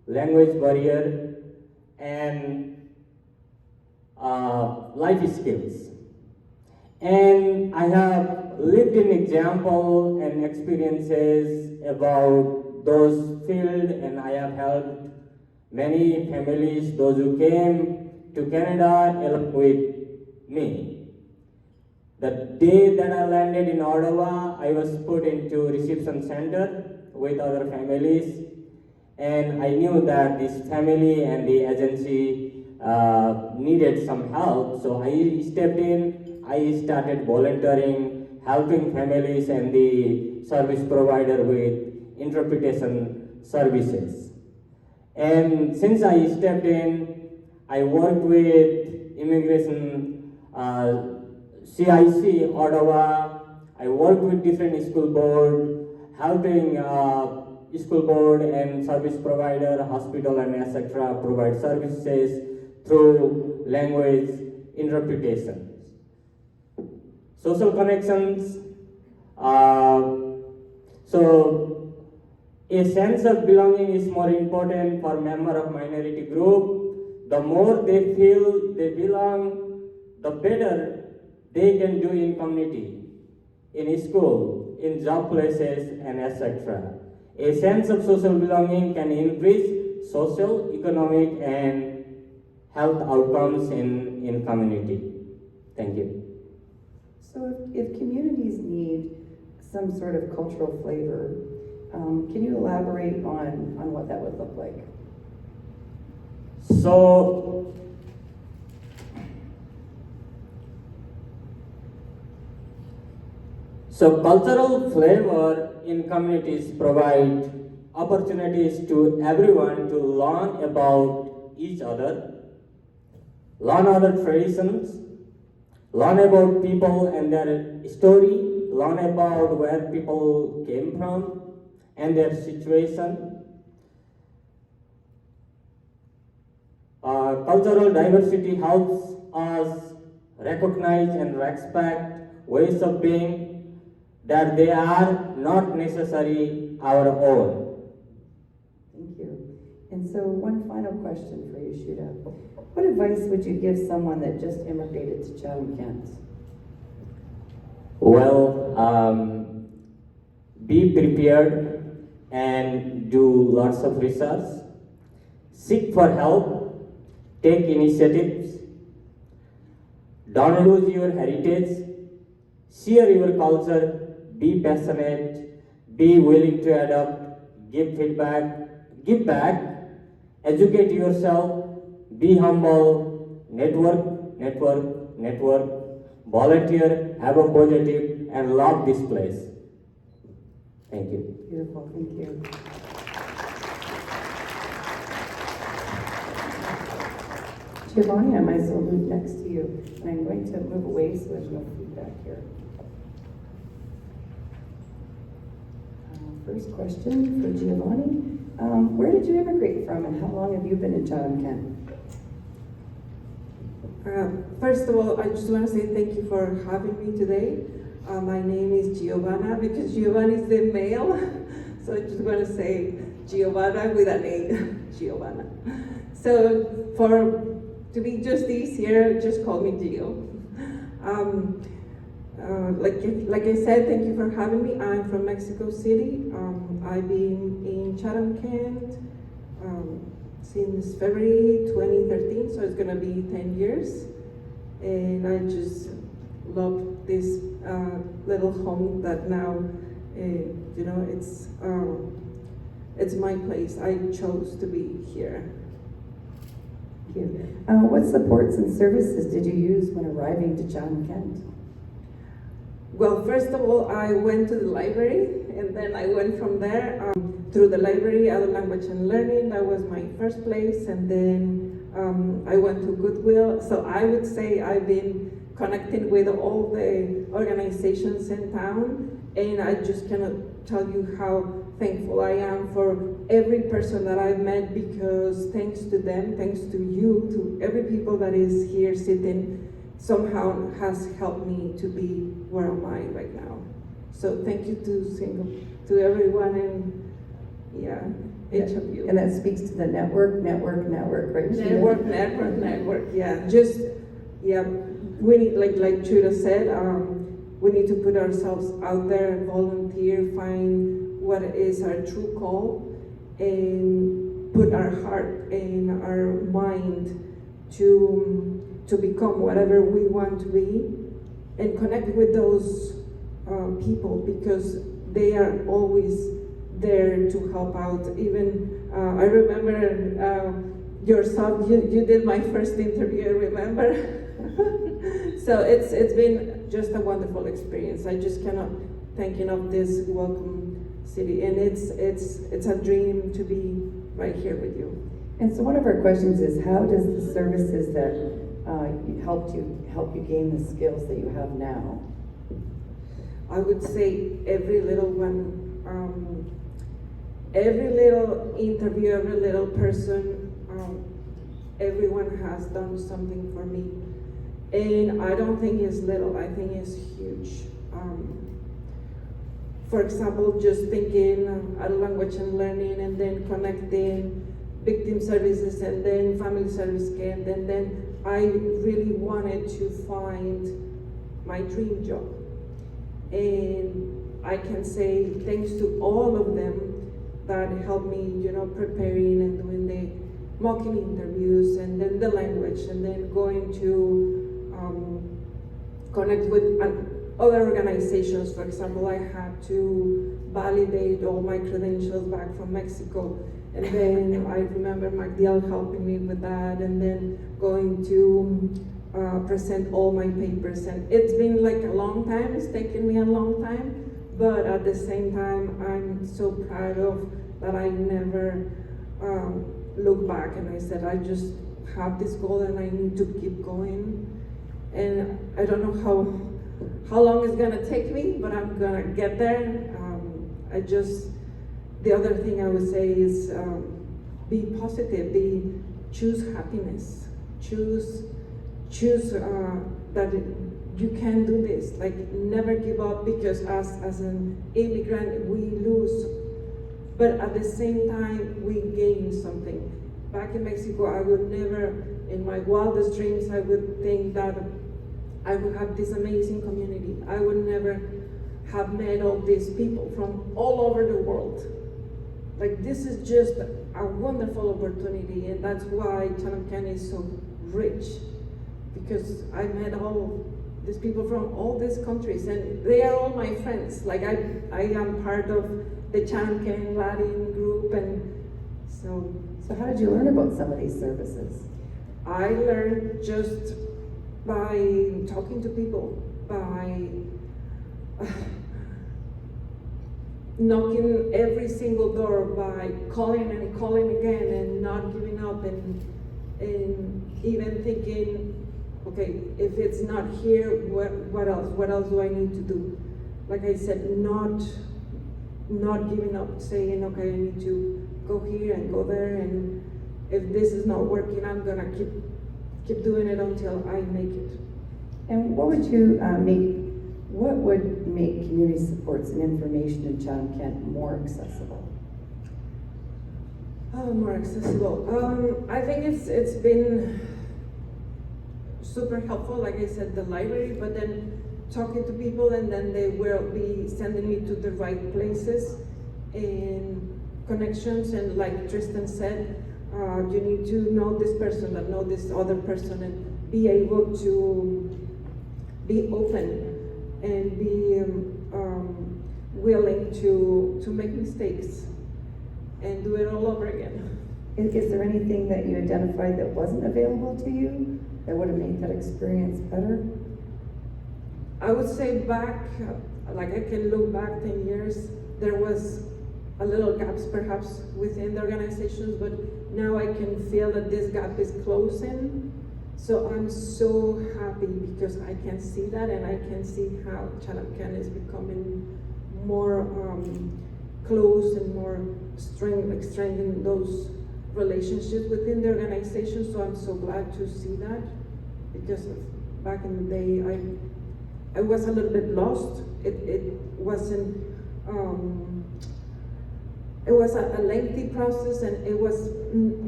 language barrier, and life skills. And I have lived in example and experiences about those fields, and I have helped many families, those who came to Canada along with me. The day that I landed in Ottawa, I was put into reception center with other families, and I knew that this family and the agency needed some help, so I stepped in. I started volunteering, helping families and the service provider with interpretation services. And since I stepped in, I worked with immigration CIC Ottawa. I worked with different school board, helping school board and service provider, hospital and etc. provide services through language interpretation. Social connections. So a sense of belonging is more important for member of minority group. The more they feel they belong, the better they can do in community, in school, in job places, and etc. A sense of social belonging can increase social, economic, and health outcomes in community. Thank you. So if communities need some sort of cultural flavor, can you elaborate on what that would look like? So cultural flavor in communities provide opportunities to everyone to learn about each other, learn other traditions, learn about people and their story, learn about where people came from and their situation. Cultural diversity helps us recognize and respect ways of being that they are not necessarily our own. Thank you. And so one final question for you, Shuda. What advice would you give someone that just immigrated to Chatham-Kent? Well, be prepared and do lots of research. Seek for help. Take initiatives. Don't lose your heritage. Share your culture. Be passionate. Be willing to adapt. Give feedback. Give back. Educate yourself. Be humble. Network, network, network. Volunteer. Have a positive and love this place. Thank you. Beautiful, thank you. Giovanni, I might as well move next to you, and I'm going to move away so there's no feedback here. First question for Giovanni. Where did you immigrate from, and how long have you been in Chatham-Kent? First of all, I just want to say thank you for having me today. My name is Giovanna because Giovanni is the male, so I just want to say Giovanna with an A, Giovanna. So to be just easier, just call me Gio. Like I said, thank you for having me. I'm from Mexico City. I've been in Chatham-Kent since February 2013, so it's gonna be 10 years. And I just love this little home that now, it's my place. I chose to be here. Thank you. What supports and services did you use when arriving to Chatham-Kent? Well, first of all, I went to the library, and then I went from there through the library, Other Language and Learning. That was my first place, and then I went to Goodwill. So I would say I've been connecting with all the organizations in town, and I just cannot tell you how thankful I am for every person that I've met, because thanks to them, thanks to you, to every people that is here sitting, somehow has helped me to be where am I right now. So thank you to everyone, and each of you. And that speaks to the network, right? Network, yeah. We need, like Chuda said, we need to put ourselves out there, volunteer, find what is our true call, and put our heart and our mind to become whatever we want to be, and connect with those people, because they are always there to help out. Even I remember yourself, you did my first interview, remember? So it's been just a wonderful experience. I just cannot thank enough this welcome city, and it's a dream to be right here with you. And so one of our questions is, how does the services that help you gain the skills that you have now? I would say every little one, every little interview, every little person, everyone has done something for me. And I don't think it's little, I think it's huge. For example, just thinking Other Language and Learning, and then connecting victim services, and then family service care, and then I really wanted to find my dream job. And I can say thanks to all of them that helped me, preparing and doing the mocking interviews, and then the language, and then going to connect with other organizations. For example, I had to validate all my credentials back from Mexico, and then I remember MacDill helping me with that, and then going to present all my papers. And it's been like a long time, it's taken me a long time, but at the same time, I'm so proud of that. I never look back, and I said, I just have this goal and I need to keep going. And I don't know how long it's gonna take me, but I'm gonna get there. The other thing I would say is be positive, choose happiness, choose that you can do this. Like, never give up, because as an immigrant, we lose, but at the same time, we gain something. Back in Mexico, I would never, in my wildest dreams, I would think that I would have this amazing community. I would never have met all these people from all over the world. Like, this is just a wonderful opportunity, and that's why Chatham-Kent is so rich. because I met all these people from all these countries, and they are all my friends. Like I am part of the Chatham-Kent Latin group, and so. So how did you learn about some of these services? I learned just by talking to people, by knocking every single door, by calling and calling again and not giving up, and even thinking, okay, if it's not here, what else? What else do I need to do? Like I said, not giving up, saying, okay, I need to go here and go there, and if this is not working, I'm gonna keep doing it until I make it. And what would make community supports and information in Chatham-Kent more accessible? Oh, more accessible. I think it's been super helpful, like I said, the library, but then talking to people, and then they will be sending me to the right places and connections, and like Tristan said, you need to know this person that know this other person, and be able to be open and be willing to make mistakes and do it all over again. Is there anything that you identified that wasn't available to you that would have made that experience better? I would say back, like I can look back 10 years, there was a little gaps perhaps within the organizations, but now I can feel that this gap is closing. So I'm so happy because I can see that, and I can see how Chatham-Kent is becoming more close and more strengthening those relationships within the organization. So I'm so glad to see that, because back in the day I was a little bit lost. It wasn't. It was a lengthy process, and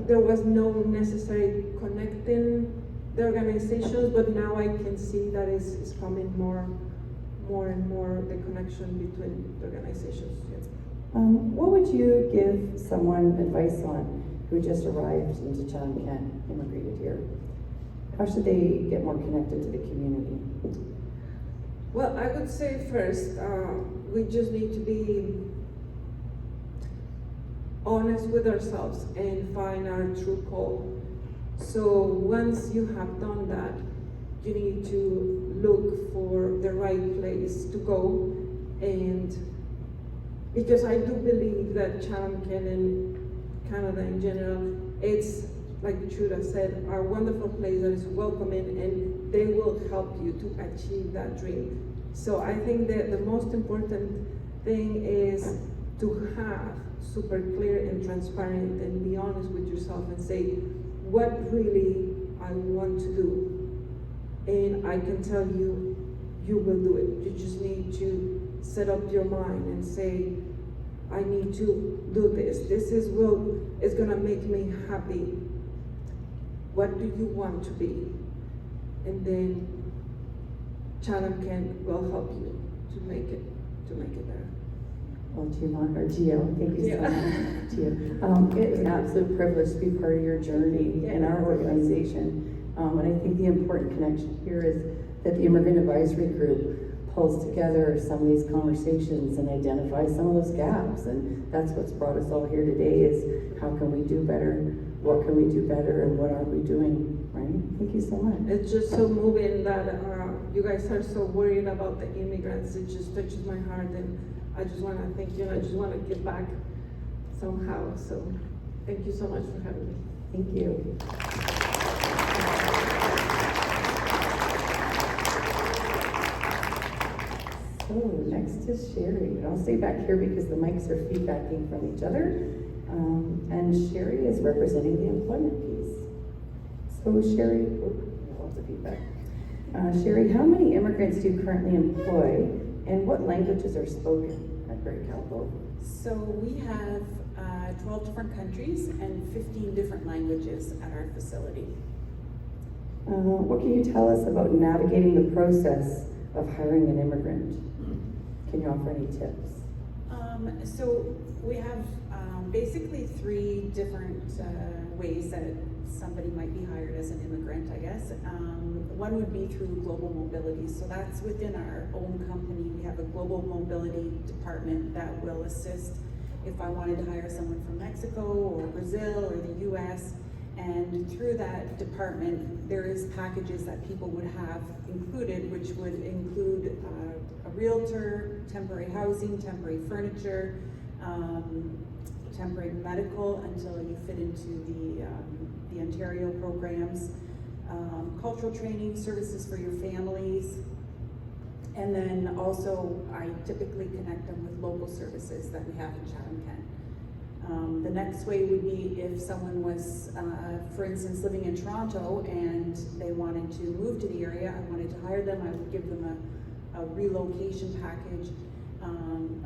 there was no necessary connecting the organizations, but now I can see that it's coming more and more, the connection between the organizations. Yes. What would you give someone advice on who just arrived into Chatham-Kent, immigrated here? How should they get more connected to the community? Well, I would say first, we just need to be honest with ourselves and find our true call. So once you have done that, you need to look for the right place to go, and because I do believe that Chatham-Kent and Canada in general, it's like Truda said, a wonderful place that is welcoming, and they will help you to achieve that dream. So I think that the most important thing is to have super clear and transparent, and be honest with yourself and say what really I want to do. And I can tell you, you will do it. You just need to set up your mind and say, I need to do this. This is it's gonna make me happy. What do you want to be? And then Chatham-Kent will help you to make it better. Well, Gio, thank you so much, Gio. It's an absolute privilege to be part of your journey in our organization. And I think the important connection here is that the Immigrant Advisory Group pulls together some of these conversations and identifies some of those gaps. And that's what's brought us all here today, is how can we do better? What can we do better? And what are we doing, right? Thank you so much. It's just so moving that you guys are so worried about the immigrants. It just touches my heart, and I just want to thank you, and I just want to give back somehow. So thank you so much for having me. Thank you. So next is Sherry. And I'll stay back here because the mics are feedbacking from each other. And Sherry is representing the employment piece. So Sherry, lots of feedback. Sherry, how many immigrants do you currently employ, and what languages are spoken at Great Calvo? So we have 12 different countries and 15 different languages at our facility. What can you tell us about navigating the process of hiring an immigrant? Can you offer any tips? So we have basically 3 different ways that somebody might be hired as an immigrant, I guess. One would be through global mobility. So that's within our own company. We have a global mobility department that will assist if I wanted to hire someone from Mexico or Brazil or the US. And through that department, there is packages that people would have included, which would include a realtor, temporary housing, temporary furniture, temporary medical until you fit into the Ontario programs, cultural training, services for your families, and then also I typically connect them with local services that we have in Chatham-Kent. The next way would be if someone was, for instance, living in Toronto and they wanted to move to the area, I wanted to hire them, I would give them a relocation package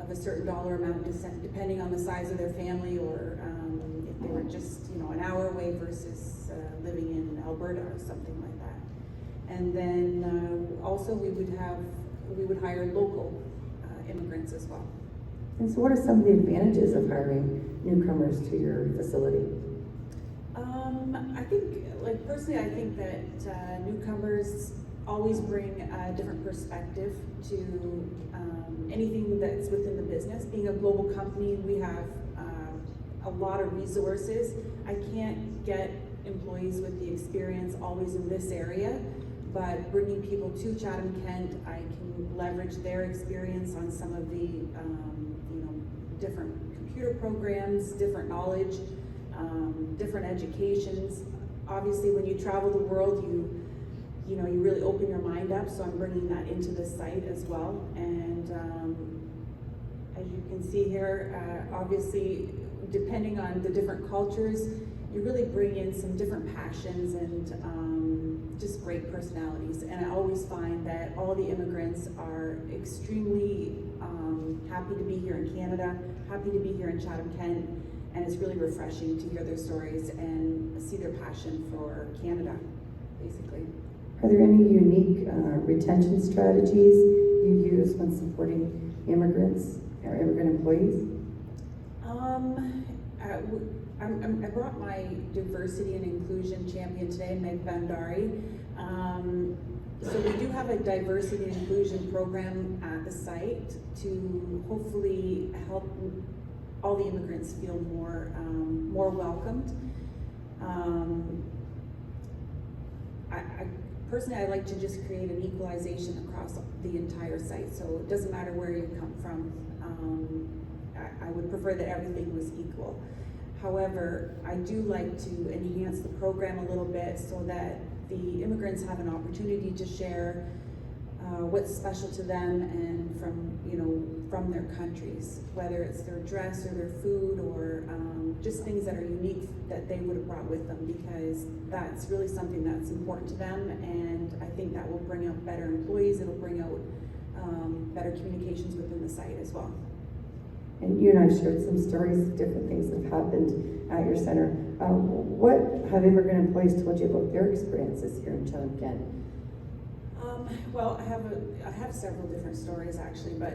of a certain dollar amount depending on the size of their family, or if they were just an hour away versus living in Alberta or something like that. And then also we would hire local immigrants as well. And so what are some of the advantages of hiring newcomers to your facility? I think, like personally, I think that newcomers always bring a different perspective to anything that's within the business. Being a global company, we have a lot of resources. I can't get employees with the experience always in this area, but bringing people to Chatham-Kent, I can leverage their experience on some of the different computer programs, different knowledge, different educations. Obviously, when you travel the world, you really open your mind up, so I'm bringing that into the site as well. And as you can see here, obviously, depending on the different cultures, you really bring in some different passions and just great personalities. And I always find that all the immigrants are extremely happy to be here in Canada, happy to be here in Chatham-Kent, and it's really refreshing to hear their stories and see their passion for Canada, basically. Are there any unique retention strategies you use when supporting immigrants or immigrant employees? I brought my diversity and inclusion champion today, Meg Bandari. So we do have a diversity and inclusion program at the site to hopefully help all the immigrants feel more welcomed. Personally, I like to just create an equalization across the entire site, so it doesn't matter where you come from. I would prefer that everything was equal. However, I do like to enhance the program a little bit so that the immigrants have an opportunity to share what's special to them and from their countries, whether it's their dress or their food or just things that are unique that they would have brought with them, because that's really something that's important to them, and I think that will bring out better employees. It'll bring out better communications within the site as well. And you and I shared some stories of different things that have happened at your center. What have immigrant employees told you about their experiences here in Chatham-Kent? Well, I have several different stories actually, but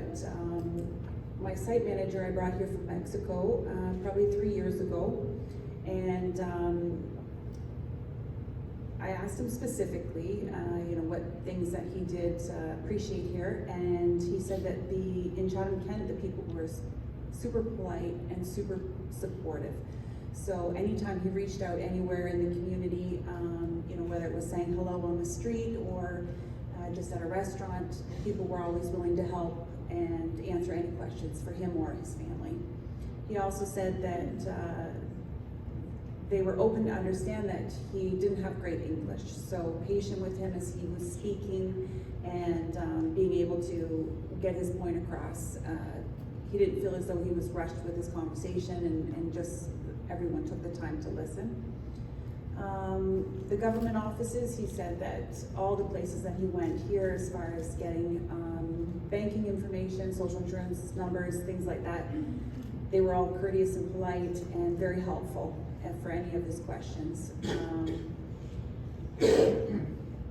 my site manager I brought here from Mexico probably 3 years ago, and I asked him specifically, what things that he did appreciate here, and he said that in Chatham-Kent, the people were super polite and super supportive. So anytime he reached out anywhere in the community, whether it was saying hello on the street or just at a restaurant, people were always willing to help and answer any questions for him or his family. He also said that they were open to understand that he didn't have great English, so patient with him as he was speaking and being able to get his point across. He didn't feel as though he was rushed with his conversation, and just everyone took the time to listen. The government offices, he said that all the places that he went here, as far as getting banking information, social insurance numbers, things like that, they were all courteous and polite and very helpful for any of his questions.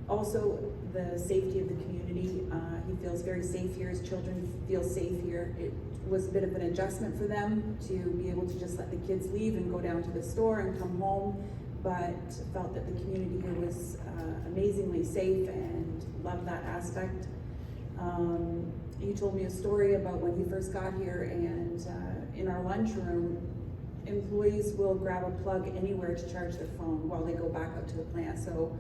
Also, the safety of the community. He feels very safe here. His children feel safe here. It was a bit of an adjustment for them to be able to just let the kids leave and go down to the store and come home. but felt that the community here was amazingly safe and loved that aspect. He told me a story about when he first got here, and in our lunchroom, employees will grab a plug anywhere to charge their phone while they go back out to the plant. So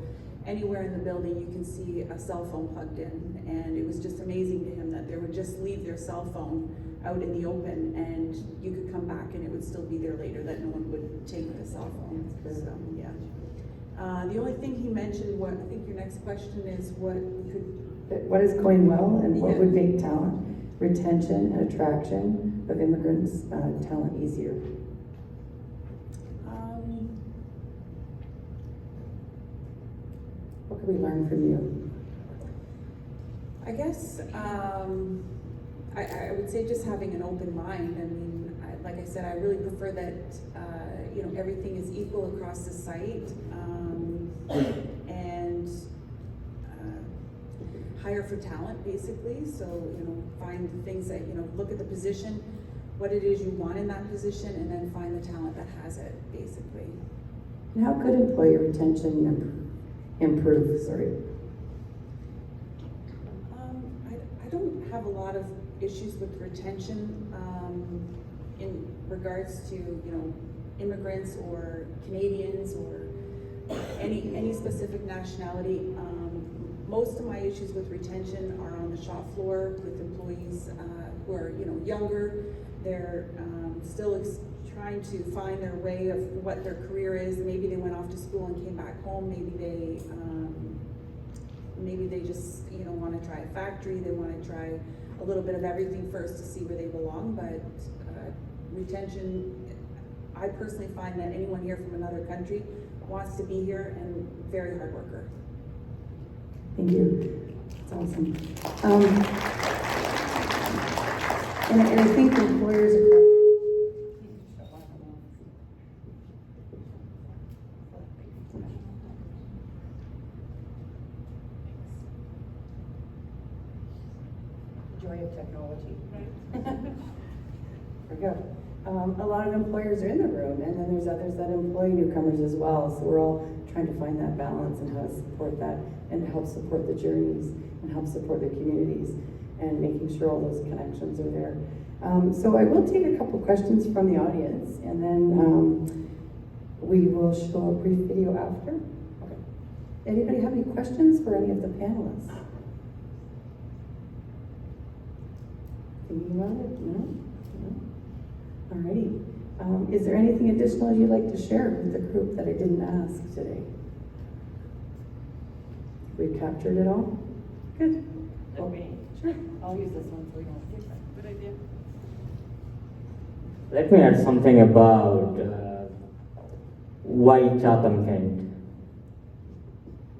anywhere in the building you can see a cell phone plugged in, and it was just amazing to him that they would just leave their cell phone out in the open and you could come back and it would still be there later, that no one would take the cell phone. So yeah. The only thing he mentioned, what I think your next question is what is going well and what Yeah. would make talent retention and attraction of immigrants talent easier? What can we learn from you? I guess I would say just having an open mind. I mean, like I said, I really prefer that everything is equal across the site, and hire for talent basically. So find the things that look at the position, what it is you want in that position, and then find the talent that has it basically. And how could employee retention improve? Sorry. I don't have a lot of issues with retention in regards to immigrants or Canadians or any specific nationality. Most of my issues with retention are on the shop floor with employees who are younger. They're still trying to find their way of what their career is. Maybe they went off to school and came back home. Maybe they just want to try a factory. They want to try a little bit of everything first to see where they belong. But retention, I personally find that anyone here from another country wants to be here and very hard worker. Thank you. That's awesome. And I think employers across joy of technology. There we go. A lot of employers are in the room, and then there's others that employ newcomers as well. So we're all trying to find that balance and how to support that and help support the journeys and help support the communities and making sure all those connections are there. So I will take a couple questions from the audience, and then we will show a brief video after. Okay. Anybody have any questions for any of the panelists? Thinking about it? No? Alrighty. Is there anything additional you'd like to share with the group that I didn't ask today? We've captured it all? Good. Okay. Sure. I'll use this one so we don't skip it. Good idea. Let me add something about why Chatham-Kent.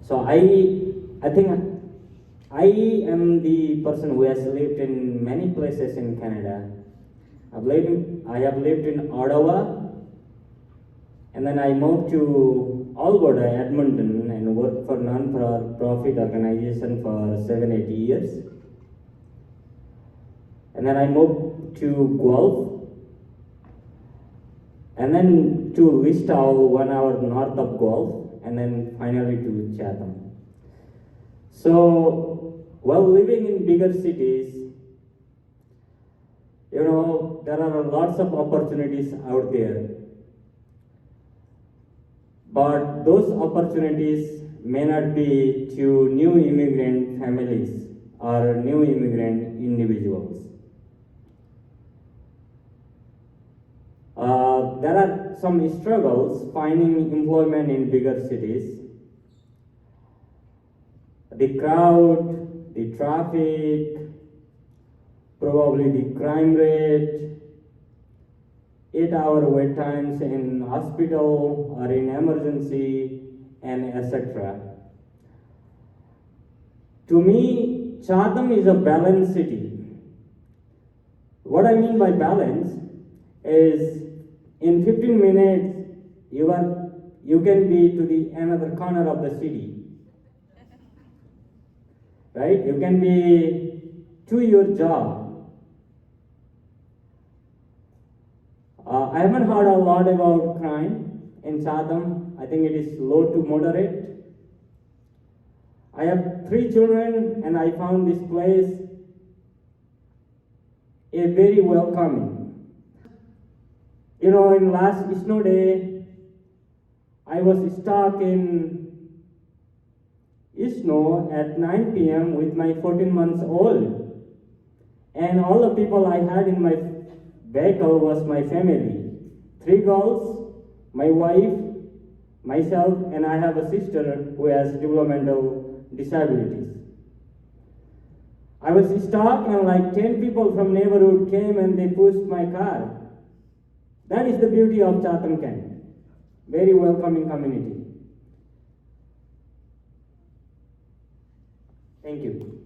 So I think I am the person who has lived in many places in Canada. I have lived in Ottawa, and then I moved to Alberta, Edmonton, and worked for non-profit organization for 7-8 years. And then I moved to Guelph, and then to Listowel, 1 hour north of Guelph, and then finally to Chatham. So, while living in bigger cities, there are lots of opportunities out there. But those opportunities may not be to new immigrant families or new immigrant individuals. There are some struggles finding employment in bigger cities. The crowd, the traffic, probably the crime rate, 8-hour wait times in hospital or in emergency, and etc. To me, Chatham is a balanced city. What I mean by balance is in 15 minutes you can be to the another corner of the city. Right? You can be to your job. I haven't heard a lot about crime in Chatham. I think it is low to moderate. I have 3 children and I found this place a very welcoming. You know, in last snow day, I was stuck in snow at 9 p.m. with my 14 months old. And all the people I had in my vehicle was my family. 3 girls, my wife, myself, and I have a sister who has developmental disabilities. I was stuck and like 10 people from neighborhood came and they pushed my car. That is the beauty of Chatham-Kent. Very welcoming community. Thank you.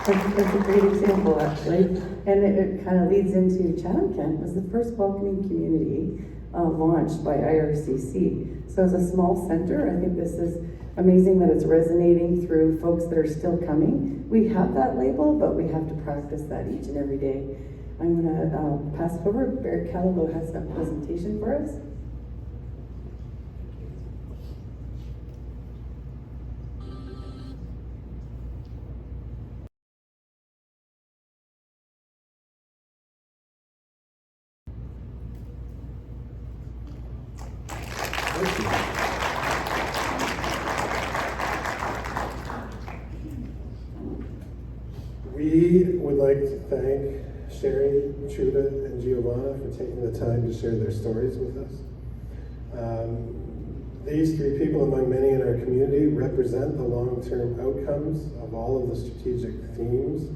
That's a great example, actually. And it kind of leads into Chatham-Kent was the first welcoming community launched by IRCC. So as a small center, I think this is amazing that it's resonating through folks that are still coming. We have that label, but we have to practice that each and every day. I'm gonna pass it over. Barry Calabo has a presentation for us. We would like to thank Sherry, Truda, and Giovanna for taking the time to share their stories with us. These 3 people, among many in our community, represent the long-term outcomes of all of the strategic themes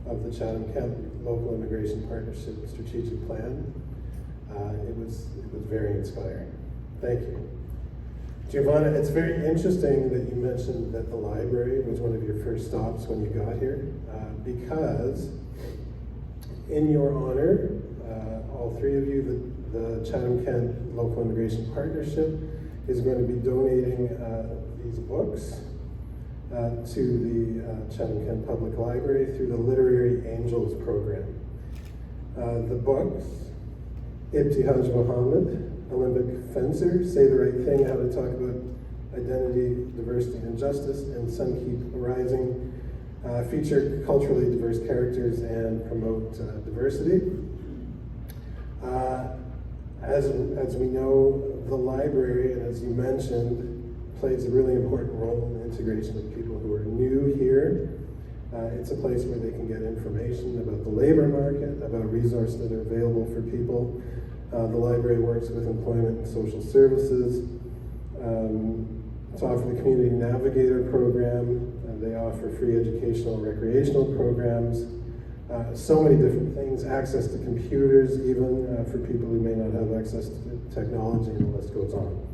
of the Chatham-Kent Local Immigration Partnership Strategic Plan. It was very inspiring. Thank you. Giovanna, it's very interesting that you mentioned that the library was one of your first stops when you got here, because in your honor, all 3 of you, the Chatham-Kent Local Immigration Partnership is going to be donating these books to the Chatham-Kent Public Library through the Literary Angels program. The books, Ibtihaj Muhammad, Olympic fencer, Say the Right Thing, How to Talk About Identity, Diversity, and Justice, and Sun Keep Rising, feature culturally diverse characters and promote diversity. As we know, the library, and as you mentioned, plays a really important role in the integration of people who are new here. It's a place where they can get information about the labor market, about resources that are available for people. The library works with employment and social services to offer the Community Navigator program. They offer free educational and recreational programs. So many different things, access to computers even for people who may not have access to technology, and the list goes on.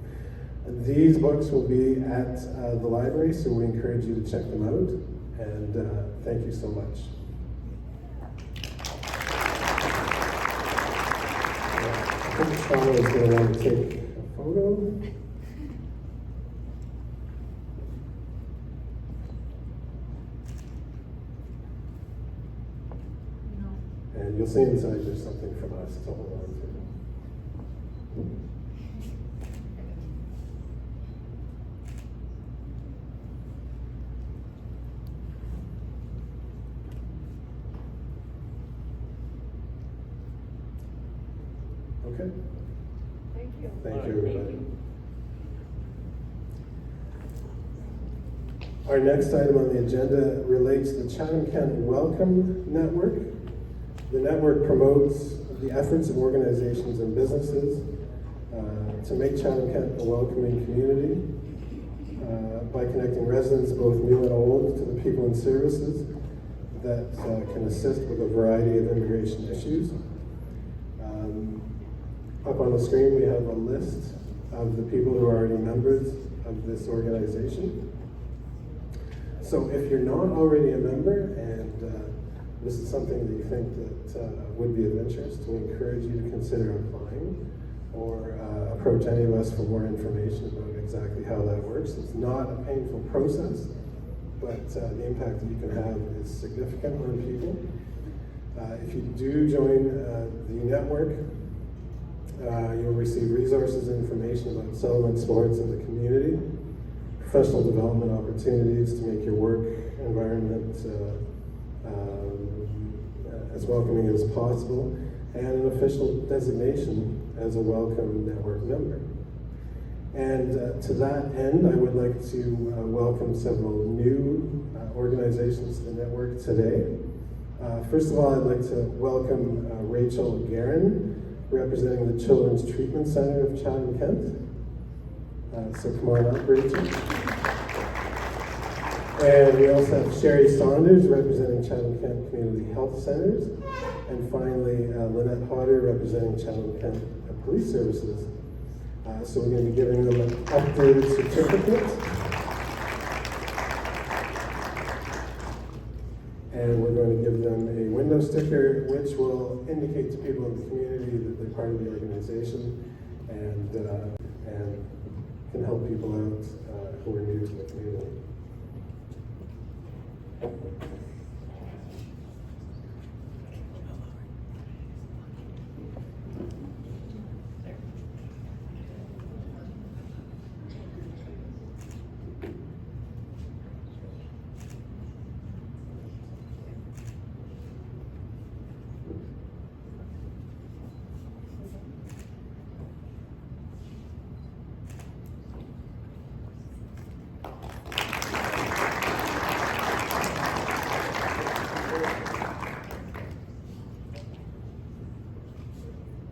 These books will be at the library, so we encourage you to check them out, and thank you so much. I think Shauna is going to want to take a photo. And you'll see inside there's something from us to hold on to. Okay. Thank you. Thank you, everybody. Our next item on the agenda relates to the Chatham-Kent Welcome Network. The network promotes the efforts of organizations and businesses to make Chatham-Kent a welcoming community by connecting residents, both new and old, to the people and services that can assist with a variety of immigration issues. Up on the screen, we have a list of the people who are already members of this organization. So if you're not already a member and this is something that you think that would be of interest, we encourage you to consider applying or approach any of us for more information about exactly how that works. It's not a painful process, but the impact that you can have is significant on people. If you do join the network, You'll receive resources and information about settlement sports in the community, professional development opportunities to make your work environment as welcoming as possible, and an official designation as a welcome network member. And to that end, I would like to welcome several new organizations to the network today. First of all, I'd like to welcome Rachel Guerin, representing the Children's Treatment Center of Chatham-Kent. So come on up, Rachel. And we also have Sherry Saunders, representing Chatham-Kent Community Health Centers. And finally, Lynette Hodder, representing Chatham-Kent Police Services. So we're going to be giving them an updated certificate. And we're going to give them a window sticker, which will indicate to people in the community that they're part of the organization and can help people out who are new to the community.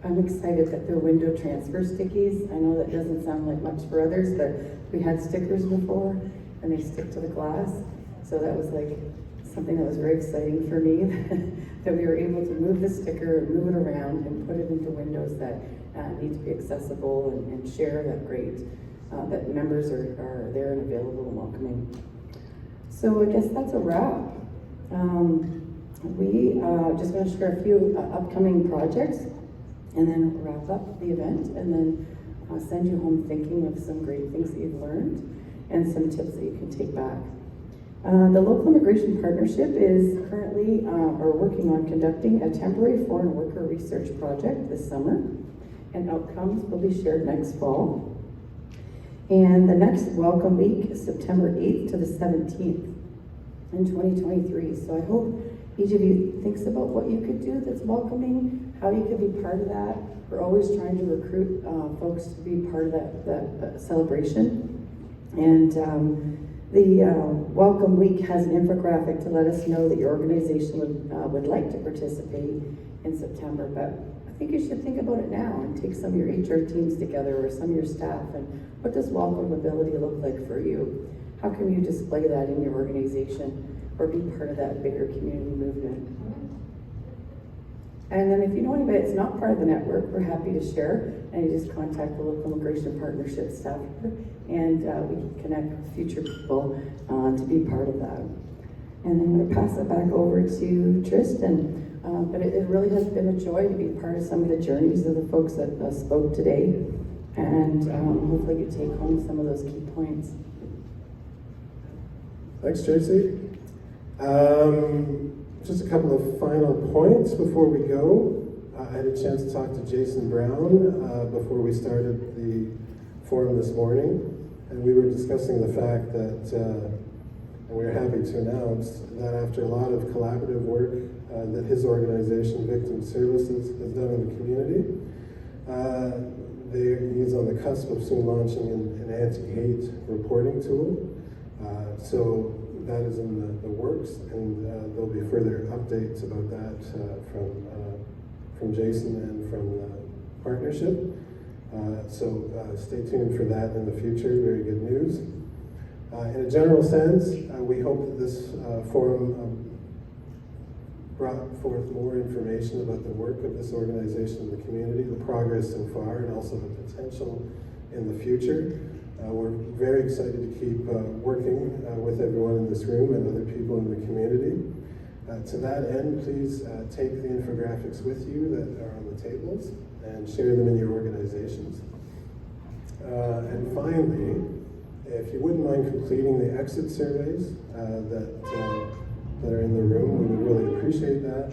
I'm excited that they're window transfer stickies. I know that doesn't sound like much for others, but we had stickers before and they stick to the glass. So that was like something that was very exciting for me, that we were able to move the sticker, move it around and put it into windows that need to be accessible and share that great, that members are there and available and welcoming. So I guess that's a wrap. We just going to share a few upcoming projects and then wrap up the event, and then send you home thinking of some great things that you've learned and some tips that you can take back. The Local Immigration Partnership is currently working on conducting a temporary foreign worker research project this summer, and outcomes will be shared next fall. And the next Welcome Week is September 8th to the 17th in 2023. So I hope each of you thinks about what you could do that's welcoming, how you could be part of that. We're always trying to recruit folks to be part of that celebration. And the Welcome Week has an infographic to let us know that your organization would like to participate in September. But I think you should think about it now and take some of your HR teams together or some of your staff, and what does welcome mobility look like for you? How can you display that in your organization or be part of that bigger community movement? And then if you know anybody that's not part of the network, we're happy to share, and you just contact the Local Immigration Partnership staff here, and we can connect with future people to be part of that. And I'm going to pass it back over to Tristan. But it really has been a joy to be part of some of the journeys of the folks that spoke today, and hopefully you take home some of those key points. Thanks, Tracy. Just a couple of final points before we go. I had a chance to talk to Jason Brown before we started the forum this morning, and we were discussing the fact that, and we are happy to announce that after a lot of collaborative work that his organization, Victim Services, has done in the community, he's on the cusp of soon launching an anti-hate reporting tool. So that is in the works, and there'll be further updates about that from Jason and from the partnership. So stay tuned for that in the future. Very good news. In a general sense, we hope that this forum brought forth more information about the work of this organization in the community, the progress so far, and also the potential in the future. We're very excited to keep working with everyone in this room and other people in the community. To that end, please take the infographics with you that are on the tables and share them in your organizations. And finally, if you wouldn't mind completing the exit surveys that are in the room, we would really appreciate that.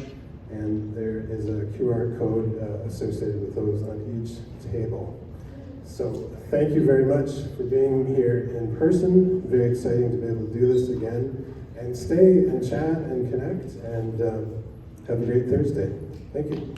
And there is a QR code associated with those on each table. So thank you very much for being here in person. Very exciting to be able to do this again. And stay and chat and connect, and have a great Thursday. Thank you.